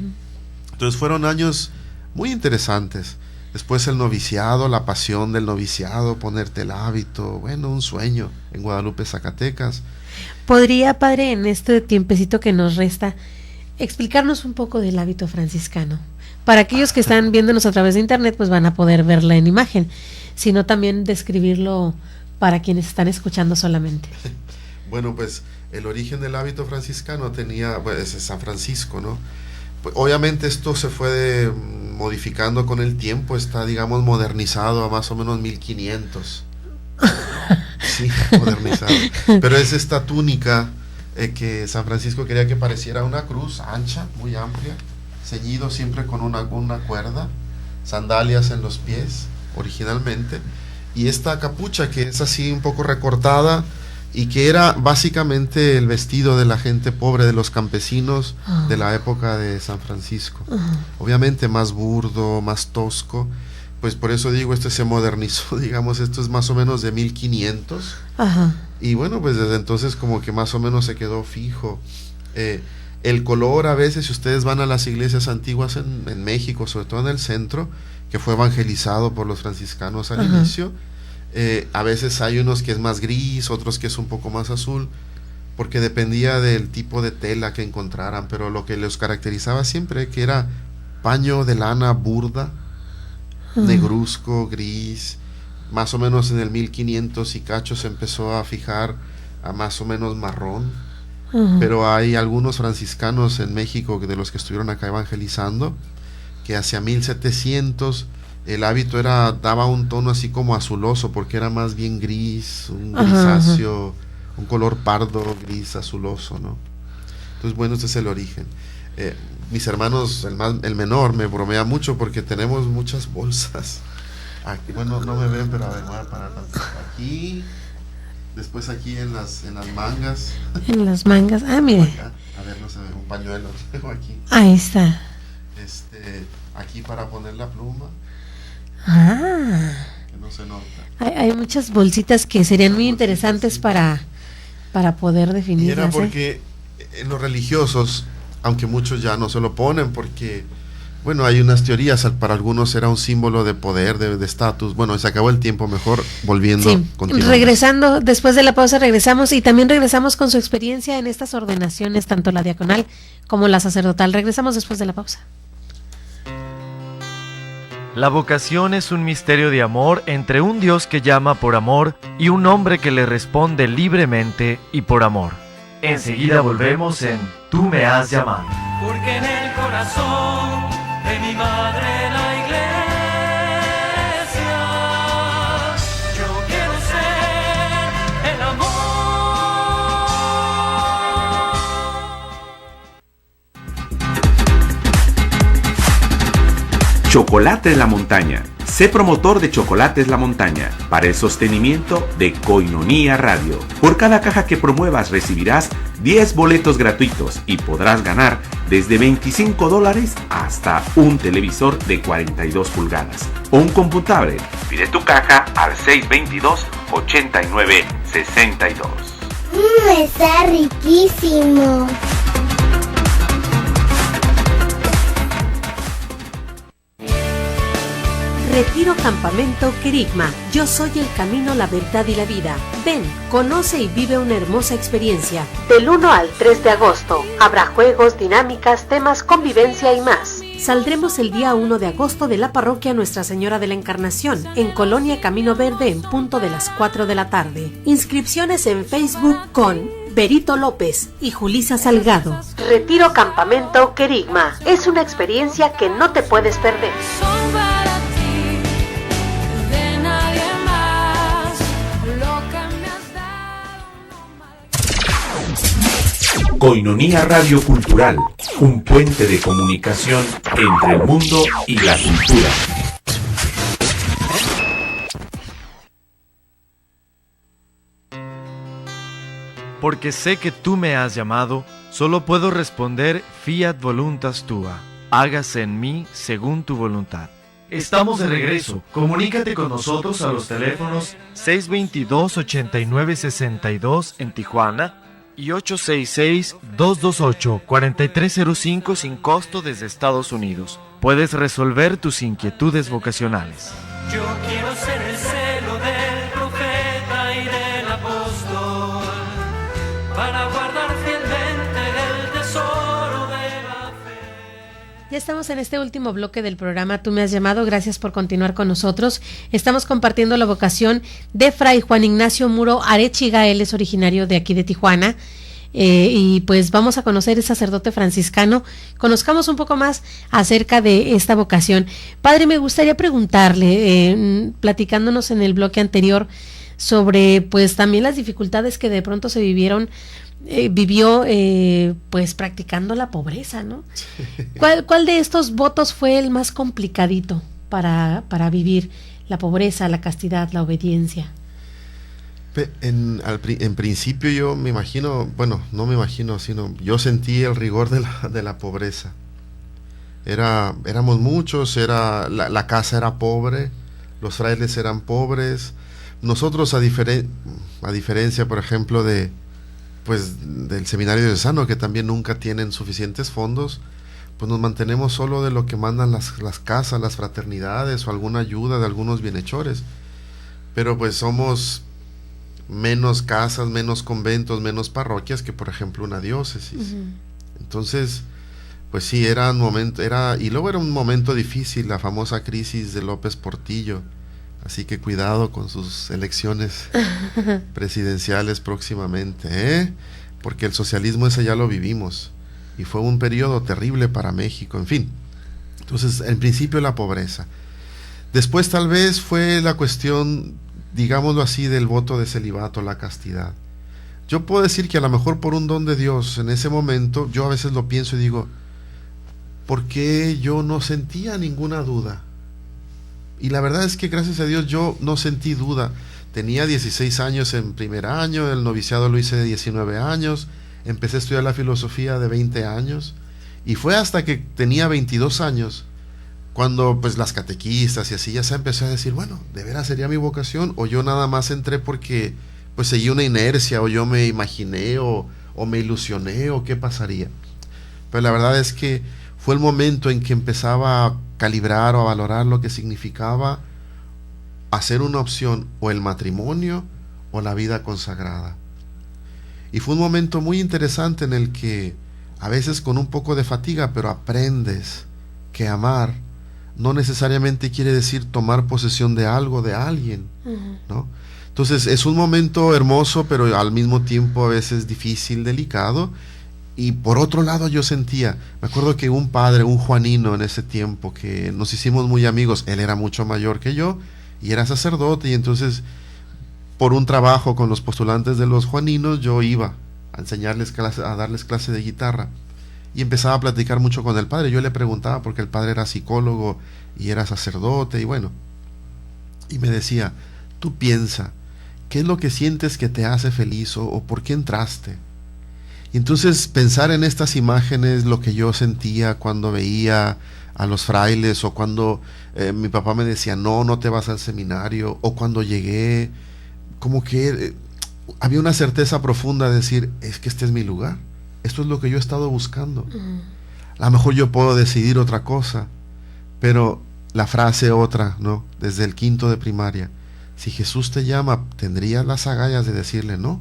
Entonces fueron años muy interesantes. Después el noviciado, la pasión del noviciado, ponerte el hábito, bueno, un sueño en Guadalupe, Zacatecas. ¿Podría, padre, en este tiempecito que nos resta, explicarnos un poco del hábito franciscano? Para aquellos que están viéndonos a través de internet, pues van a poder verla en imagen, sino también describirlo para quienes están escuchando solamente. Bueno, pues el origen del hábito franciscano tenía, pues, San Francisco, ¿no? Pues, obviamente esto se fue modificando con el tiempo, está, digamos, modernizado a más o menos 1500. Sí, modernizado. Pero es esta túnica que San Francisco quería que pareciera una cruz ancha, muy amplia, ceñido siempre con una cuerda, sandalias en los pies, originalmente, y esta capucha que es así un poco recortada y que era básicamente el vestido de la gente pobre, de los campesinos de la época de San Francisco. Obviamente más burdo, más tosco, pues por eso digo, este se modernizó, digamos, esto es más o menos de 1500. Ajá. Y bueno, pues desde entonces como que más o menos se quedó fijo. El color, a veces, si ustedes van a las iglesias antiguas en México, sobre todo en el centro, que fue evangelizado por los franciscanos al inicio, a veces hay unos que es más gris, otros que es un poco más azul, porque dependía del tipo de tela que encontraran, pero lo que los caracterizaba siempre que era paño de lana burda, negruzco, gris. Más o menos en el 1500 y cacho se empezó a fijar a más o menos marrón, pero hay algunos franciscanos en México de los que estuvieron acá evangelizando, que hacia 1700 el hábito daba un tono así como azuloso, porque era más bien gris, un grisáceo, un color pardo, gris, azuloso, ¿no? Entonces, bueno, este es el origen. Mis hermanos, el menor, me bromea mucho porque tenemos muchas bolsas. Aquí, bueno, no me ven, pero a ver, voy a parar aquí, después aquí en las mangas. En las mangas, mire. Acá. A ver, no se ve, un pañuelo tengo aquí. Ahí está. Aquí para poner la pluma. Que no se nota. Hay muchas bolsitas que serían muy interesantes para poder definirlas. Y era porque en los religiosos, aunque muchos ya no se lo ponen, porque bueno, hay unas teorías, para algunos era un símbolo de poder, de estatus. Bueno, se acabó el tiempo, mejor volviendo. Sí, regresando, después de la pausa regresamos, y también regresamos con su experiencia en estas ordenaciones, tanto la diaconal como la sacerdotal. Regresamos después de la pausa. La vocación es un misterio de amor entre un Dios que llama por amor y un hombre que le responde libremente y por amor. Enseguida volvemos en Tú me has llamado. Porque en el corazón de mi madre la iglesia yo quiero ser el amor. Chocolates La Montaña. Sé promotor de Chocolates La Montaña para el sostenimiento de Koinonia Radio. Por cada caja que promuevas recibirás 10 boletos gratuitos y podrás ganar desde $25 hasta un televisor de 42 pulgadas o un computable. Pide tu caja al 622-8962. Está riquísimo. Retiro Campamento Querigma. Yo soy el camino, la verdad y la vida. Ven, conoce y vive una hermosa experiencia. Del 1 al 3 de agosto. Habrá juegos, dinámicas, temas, convivencia y más. Saldremos el día 1 de agosto de la parroquia Nuestra Señora de la Encarnación, en Colonia Camino Verde, en punto de las 4 de la tarde. Inscripciones en Facebook con Berito López y Julisa Salgado. Retiro Campamento Querigma. Es una experiencia que no te puedes perder. Son para ti, de nadie más, lo que me has dado. Koinonia Radio Cultural, un puente de comunicación entre el mundo y la cultura. Porque sé que tú me has llamado, solo puedo responder fiat voluntas tua, hágase en mí según tu voluntad. Estamos de regreso. Comunícate con nosotros a los teléfonos 622-8962 en Tijuana y 866-228-4305 sin costo desde Estados Unidos. Puedes resolver tus inquietudes vocacionales. Yo quiero ser el celo del profeta y del apóstol para guardar fielmente el tesoro de la fe. Ya estamos en este último bloque del programa Tú me has llamado. Gracias por continuar con nosotros. Estamos compartiendo la vocación de Fray Juan Ignacio Muro Arechiga. Él es originario de aquí de Tijuana. Y pues vamos a conocer el sacerdote franciscano. Conozcamos un poco más acerca de esta vocación. Padre, me gustaría preguntarle, platicándonos en el bloque anterior sobre pues también las dificultades que de pronto se vivieron vivió pues practicando la pobreza, ¿no? ¿Cuál de estos votos fue el más complicadito para vivir? La pobreza, la castidad, la obediencia. En principio yo me imagino, bueno, no me imagino, sino yo sentí el rigor de la pobreza. Éramos muchos, la casa era pobre, los frailes eran pobres. Nosotros, a diferencia, por ejemplo, del seminario diocesano, que también nunca tienen suficientes fondos, pues nos mantenemos solo de lo que mandan las casas, las fraternidades o alguna ayuda de algunos bienhechores. Pero pues somos menos casas, menos conventos, menos parroquias que, por ejemplo, una diócesis. Entonces, pues sí, y luego era un momento difícil, la famosa crisis de López Portillo. Así que cuidado con sus elecciones presidenciales próximamente, porque el socialismo ese ya lo vivimos y fue un periodo terrible para México, en fin. Entonces, en principio la pobreza. Después tal vez fue la cuestión, digámoslo así, del voto de celibato, la castidad. Yo puedo decir que a lo mejor por un don de Dios en ese momento, yo a veces lo pienso y digo, ¿por qué yo no sentía ninguna duda? Y la verdad es que gracias a Dios yo no sentí duda. Tenía 16 años en primer año, el noviciado lo hice de 19 años, empecé a estudiar la filosofía de 20 años, y fue hasta que tenía 22 años, cuando pues las catequistas y así ya se empezó a decir, bueno, ¿de veras sería mi vocación? O yo nada más entré porque pues seguí una inercia, o yo me imaginé, o me ilusioné, o qué pasaría. Pero la verdad es que fue el momento en que empezaba a calibrar o a valorar lo que significaba hacer una opción, o el matrimonio o la vida consagrada. Y fue un momento muy interesante en el que a veces con un poco de fatiga, pero aprendes que amar no necesariamente quiere decir tomar posesión de algo, de alguien, ¿no? Entonces es un momento hermoso, pero al mismo tiempo a veces difícil, delicado. Y por otro lado yo sentía, me acuerdo que un padre, un juanino en ese tiempo, que nos hicimos muy amigos, él era mucho mayor que yo y era sacerdote, y entonces por un trabajo con los postulantes de los juaninos yo iba a enseñarles clase, a darles clase de guitarra, y empezaba a platicar mucho con el padre. Yo le preguntaba porque el padre era psicólogo y era sacerdote, y bueno, y me decía, tú piensa, ¿qué es lo que sientes que te hace feliz, o por qué entraste? Y entonces pensar en estas imágenes, lo que yo sentía cuando veía a los frailes, o cuando mi papá me decía, no te vas al seminario, o cuando llegué, como que había una certeza profunda de decir, es que este es mi lugar, esto es lo que yo he estado buscando. A lo mejor yo puedo decidir otra cosa, pero la frase otra, ¿no? Desde el quinto de primaria, si Jesús te llama, ¿tendrías las agallas de decirle no?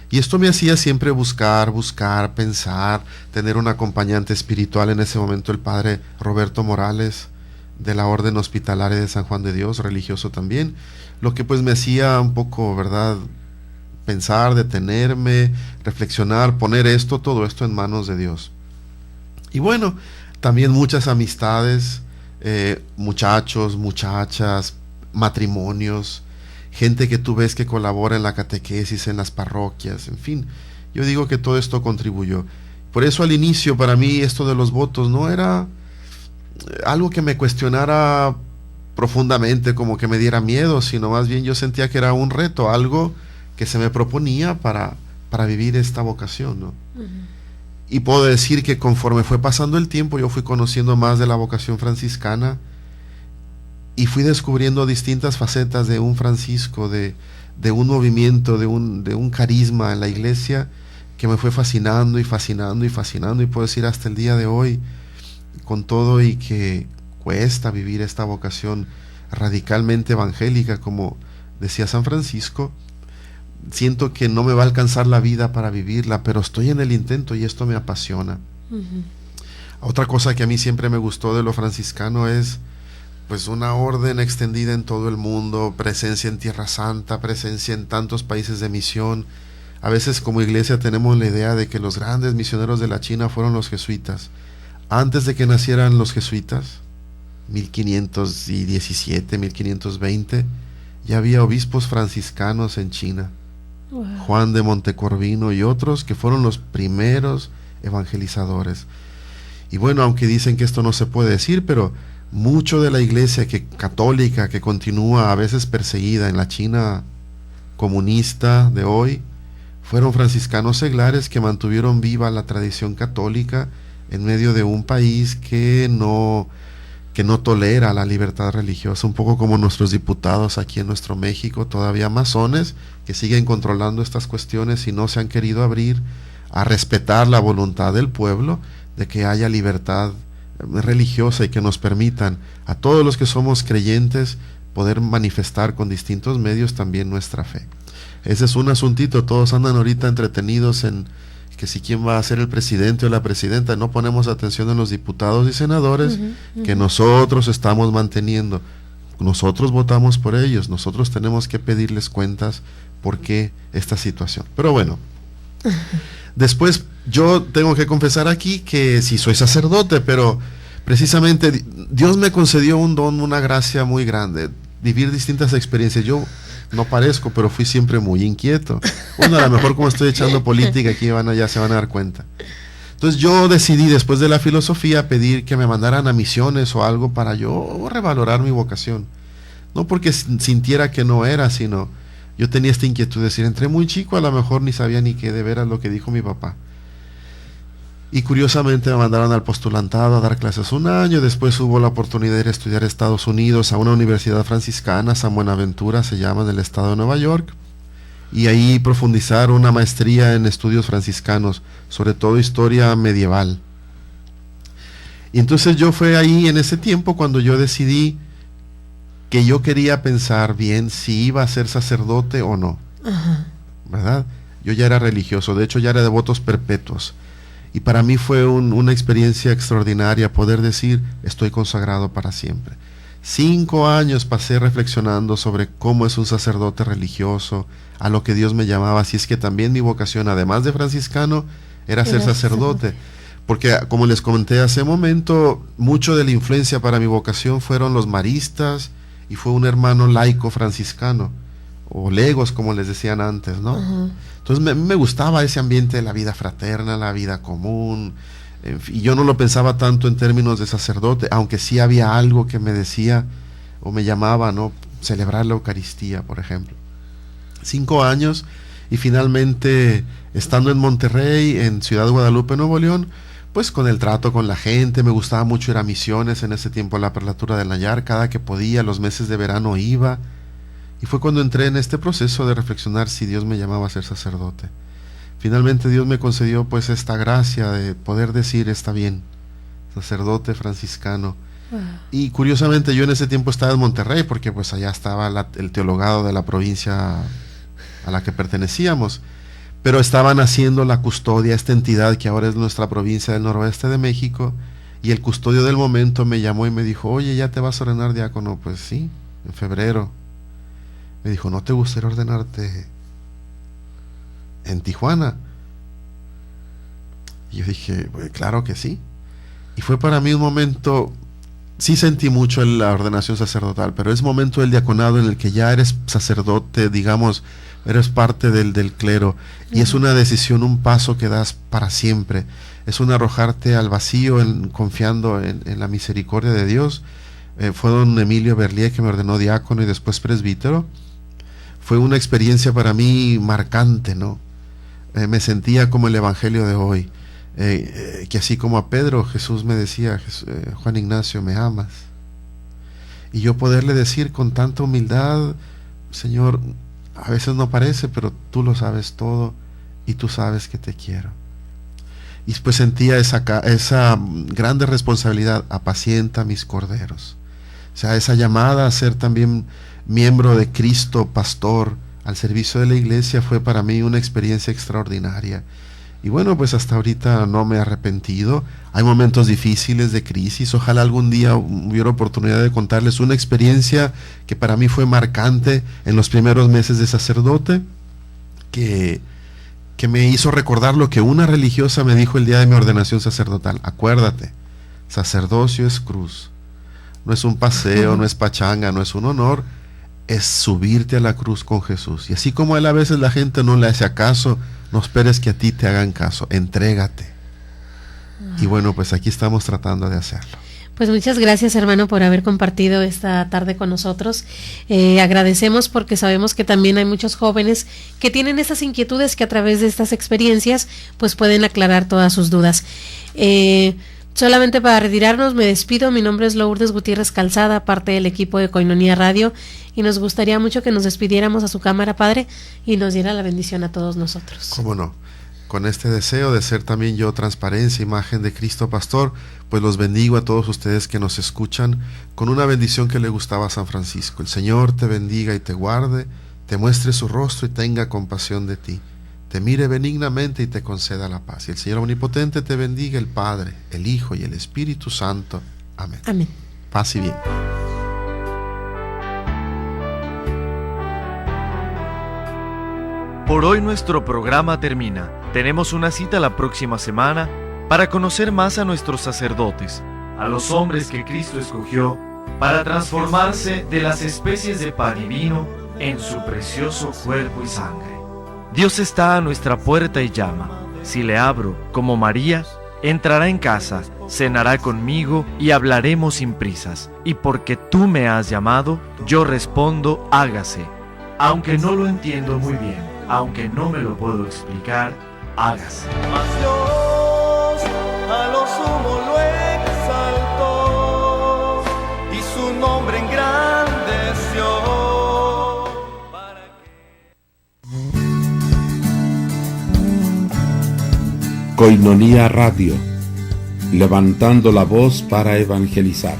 Y esto me hacía siempre buscar, pensar, tener un acompañante espiritual, en ese momento el padre Roberto Morales, de la Orden Hospitalaria de San Juan de Dios, religioso también, lo que pues me hacía un poco, ¿verdad?, pensar, detenerme, reflexionar, poner todo esto en manos de Dios. Y bueno, también muchas amistades, muchachos, muchachas, matrimonios, gente que tú ves que colabora en la catequesis, en las parroquias, en fin, yo digo que todo esto contribuyó. Por eso al inicio para mí esto de los votos no era algo que me cuestionara profundamente, como que me diera miedo, sino más bien yo sentía que era un reto, algo que se me proponía para vivir esta vocación, ¿no? Y puedo decir que conforme fue pasando el tiempo, yo fui conociendo más de la vocación franciscana, y fui descubriendo distintas facetas de un Francisco, de un movimiento, de un carisma en la iglesia, que me fue fascinando y fascinando y fascinando, y puedo decir hasta el día de hoy, con todo y que cuesta vivir esta vocación radicalmente evangélica, como decía San Francisco, siento que no me va a alcanzar la vida para vivirla, pero estoy en el intento y esto me apasiona. Otra cosa que a mí siempre me gustó de lo franciscano es pues una orden extendida en todo el mundo, presencia en Tierra Santa, presencia en tantos países de misión. A veces como iglesia tenemos la idea de que los grandes misioneros de la China fueron los jesuitas. Antes de que nacieran los jesuitas, 1517, 1520, ya había obispos franciscanos en China. Juan de Montecorvino y otros que fueron los primeros evangelizadores. Y bueno, aunque dicen que esto no se puede decir, pero mucho de la iglesia católica que continúa a veces perseguida en la China comunista de hoy, fueron franciscanos seglares que mantuvieron viva la tradición católica en medio de un país que no tolera la libertad religiosa, un poco como nuestros diputados aquí en nuestro México, todavía masones, que siguen controlando estas cuestiones y no se han querido abrir a respetar la voluntad del pueblo de que haya libertad religiosa y que nos permitan a todos los que somos creyentes poder manifestar con distintos medios también nuestra fe. Ese es un asuntito, todos andan ahorita entretenidos en que si quién va a ser el presidente o la presidenta, no ponemos atención en los diputados y senadores que nosotros estamos manteniendo. Nosotros votamos por ellos, nosotros tenemos que pedirles cuentas por qué esta situación. Pero bueno, después yo tengo que confesar aquí que sí soy sacerdote, pero precisamente Dios me concedió un don, una gracia muy grande, vivir distintas experiencias. Yo no parezco, pero fui siempre muy inquieto. Bueno, a lo mejor como estoy echando política aquí ya se van a dar cuenta. Entonces yo decidí después de la filosofía pedir que me mandaran a misiones o algo para yo revalorar mi vocación. No porque sintiera que no era, sino yo tenía esta inquietud de decir, entré muy chico, a lo mejor ni sabía ni qué de veras lo que dijo mi papá. Y curiosamente me mandaron al postulantado a dar clases un año. Después hubo la oportunidad de ir a estudiar a Estados Unidos, a una universidad franciscana, San Buenaventura se llama, en el estado de Nueva York, y ahí profundizar una maestría en estudios franciscanos, sobre todo historia medieval. Y entonces yo fue ahí en ese tiempo cuando yo decidí que yo quería pensar bien si iba a ser sacerdote o no. ¿Verdad? Yo ya era religioso, de hecho ya era de votos perpetuos. Y para mí fue una experiencia extraordinaria poder decir, estoy consagrado para siempre. 5 años pasé reflexionando sobre cómo es un sacerdote religioso, a lo que Dios me llamaba. Así es que también mi vocación, además de franciscano, era ser sacerdote. Porque como les comenté hace un momento, mucho de la influencia para mi vocación fueron los maristas y fue un hermano laico franciscano, o legos como les decían antes, ¿no? Entonces me gustaba ese ambiente de la vida fraterna, la vida común, y yo no lo pensaba tanto en términos de sacerdote, aunque sí había algo que me decía o me llamaba, ¿no? Celebrar la Eucaristía, por ejemplo. 5 años y finalmente estando en Monterrey, en Ciudad de Guadalupe, Nuevo León, pues con el trato con la gente, me gustaba mucho ir a misiones en ese tiempo, a la Prelatura del Nayar, cada que podía, los meses de verano iba. Y fue cuando entré en este proceso de reflexionar si Dios me llamaba a ser sacerdote. Finalmente Dios me concedió pues esta gracia de poder decir, está bien, sacerdote franciscano. Y curiosamente yo en ese tiempo estaba en Monterrey porque pues allá estaba el teologado de la provincia a la que pertenecíamos, pero estaban haciendo la custodia, esta entidad que ahora es nuestra provincia del noroeste de México, y el custodio del momento me llamó y me dijo, oye, ¿ya te vas a ordenar diácono? Pues sí, en febrero. Me dijo, ¿no te gustaría ordenarte en Tijuana? Y yo dije, pues, claro que sí. Y fue para mí un momento, sí sentí mucho en la ordenación sacerdotal, pero es momento del diaconado en el que ya eres sacerdote, digamos, eres parte del clero, y es una decisión, un paso que das para siempre. Es un arrojarte al vacío confiando en la misericordia de Dios. Fue don Emilio Berlier que me ordenó diácono y después presbítero. Fue una experiencia para mí marcante, ¿no? Me sentía como el evangelio de hoy, que así como a Pedro Jesús me decía, Juan Ignacio, ¿me amas? Y yo poderle decir con tanta humildad, Señor, a veces no parece, pero tú lo sabes todo y tú sabes que te quiero. Y pues sentía esa grande responsabilidad, apacienta mis corderos. O sea, esa llamada a ser también miembro de Cristo, pastor, al servicio de la iglesia, fue para mí una experiencia extraordinaria. Y bueno, pues hasta ahorita no me he arrepentido. Hay momentos difíciles de crisis. Ojalá algún día hubiera oportunidad de contarles una experiencia que para mí fue marcante en los primeros meses de sacerdote, que me hizo recordar lo que una religiosa me dijo el día de mi ordenación sacerdotal. Acuérdate, sacerdocio es cruz. No es un paseo, no es pachanga, no es un honor. es subirte a la cruz con Jesús. Y así como a él a veces la gente no le hace caso, no esperes que a ti te hagan caso, entrégate. Y bueno, pues aquí estamos tratando de hacerlo. Pues muchas gracias, hermano, por haber compartido esta tarde con nosotros. Agradecemos porque sabemos que también hay muchos jóvenes que tienen estas inquietudes que a través de estas experiencias pues pueden aclarar todas sus dudas. Solamente para retirarnos me despido. Mi nombre es Lourdes Gutiérrez Calzada, parte del equipo de Koinonia Radio, y nos gustaría mucho que nos despidiéramos a su cámara, Padre, y nos diera la bendición a todos nosotros. ¿Cómo no? Con este deseo de ser también yo transparencia, imagen de Cristo Pastor, pues los bendigo a todos ustedes que nos escuchan con una bendición que le gustaba a San Francisco. El Señor te bendiga y te guarde, te muestre su rostro y tenga compasión de ti, te mire benignamente y te conceda la paz. Y el Señor Omnipotente te bendiga, el Padre, el Hijo y el Espíritu Santo. Amén. Amén. Paz y bien. Por hoy nuestro programa termina. Tenemos una cita la próxima semana para conocer más a nuestros sacerdotes, a los hombres que Cristo escogió para transformarse de las especies de pan y vino en su precioso cuerpo y sangre. Dios está a nuestra puerta y llama. Si le abro, como María, entrará en casa, cenará conmigo y hablaremos sin prisas. Y porque tú me has llamado, yo respondo, hágase. Aunque no lo entiendo muy bien, aunque no me lo puedo explicar, hágase. Mas Dios a lo sumo lo exaltó y su nombre engrandeció. Koinonia Radio, levantando la voz para evangelizar.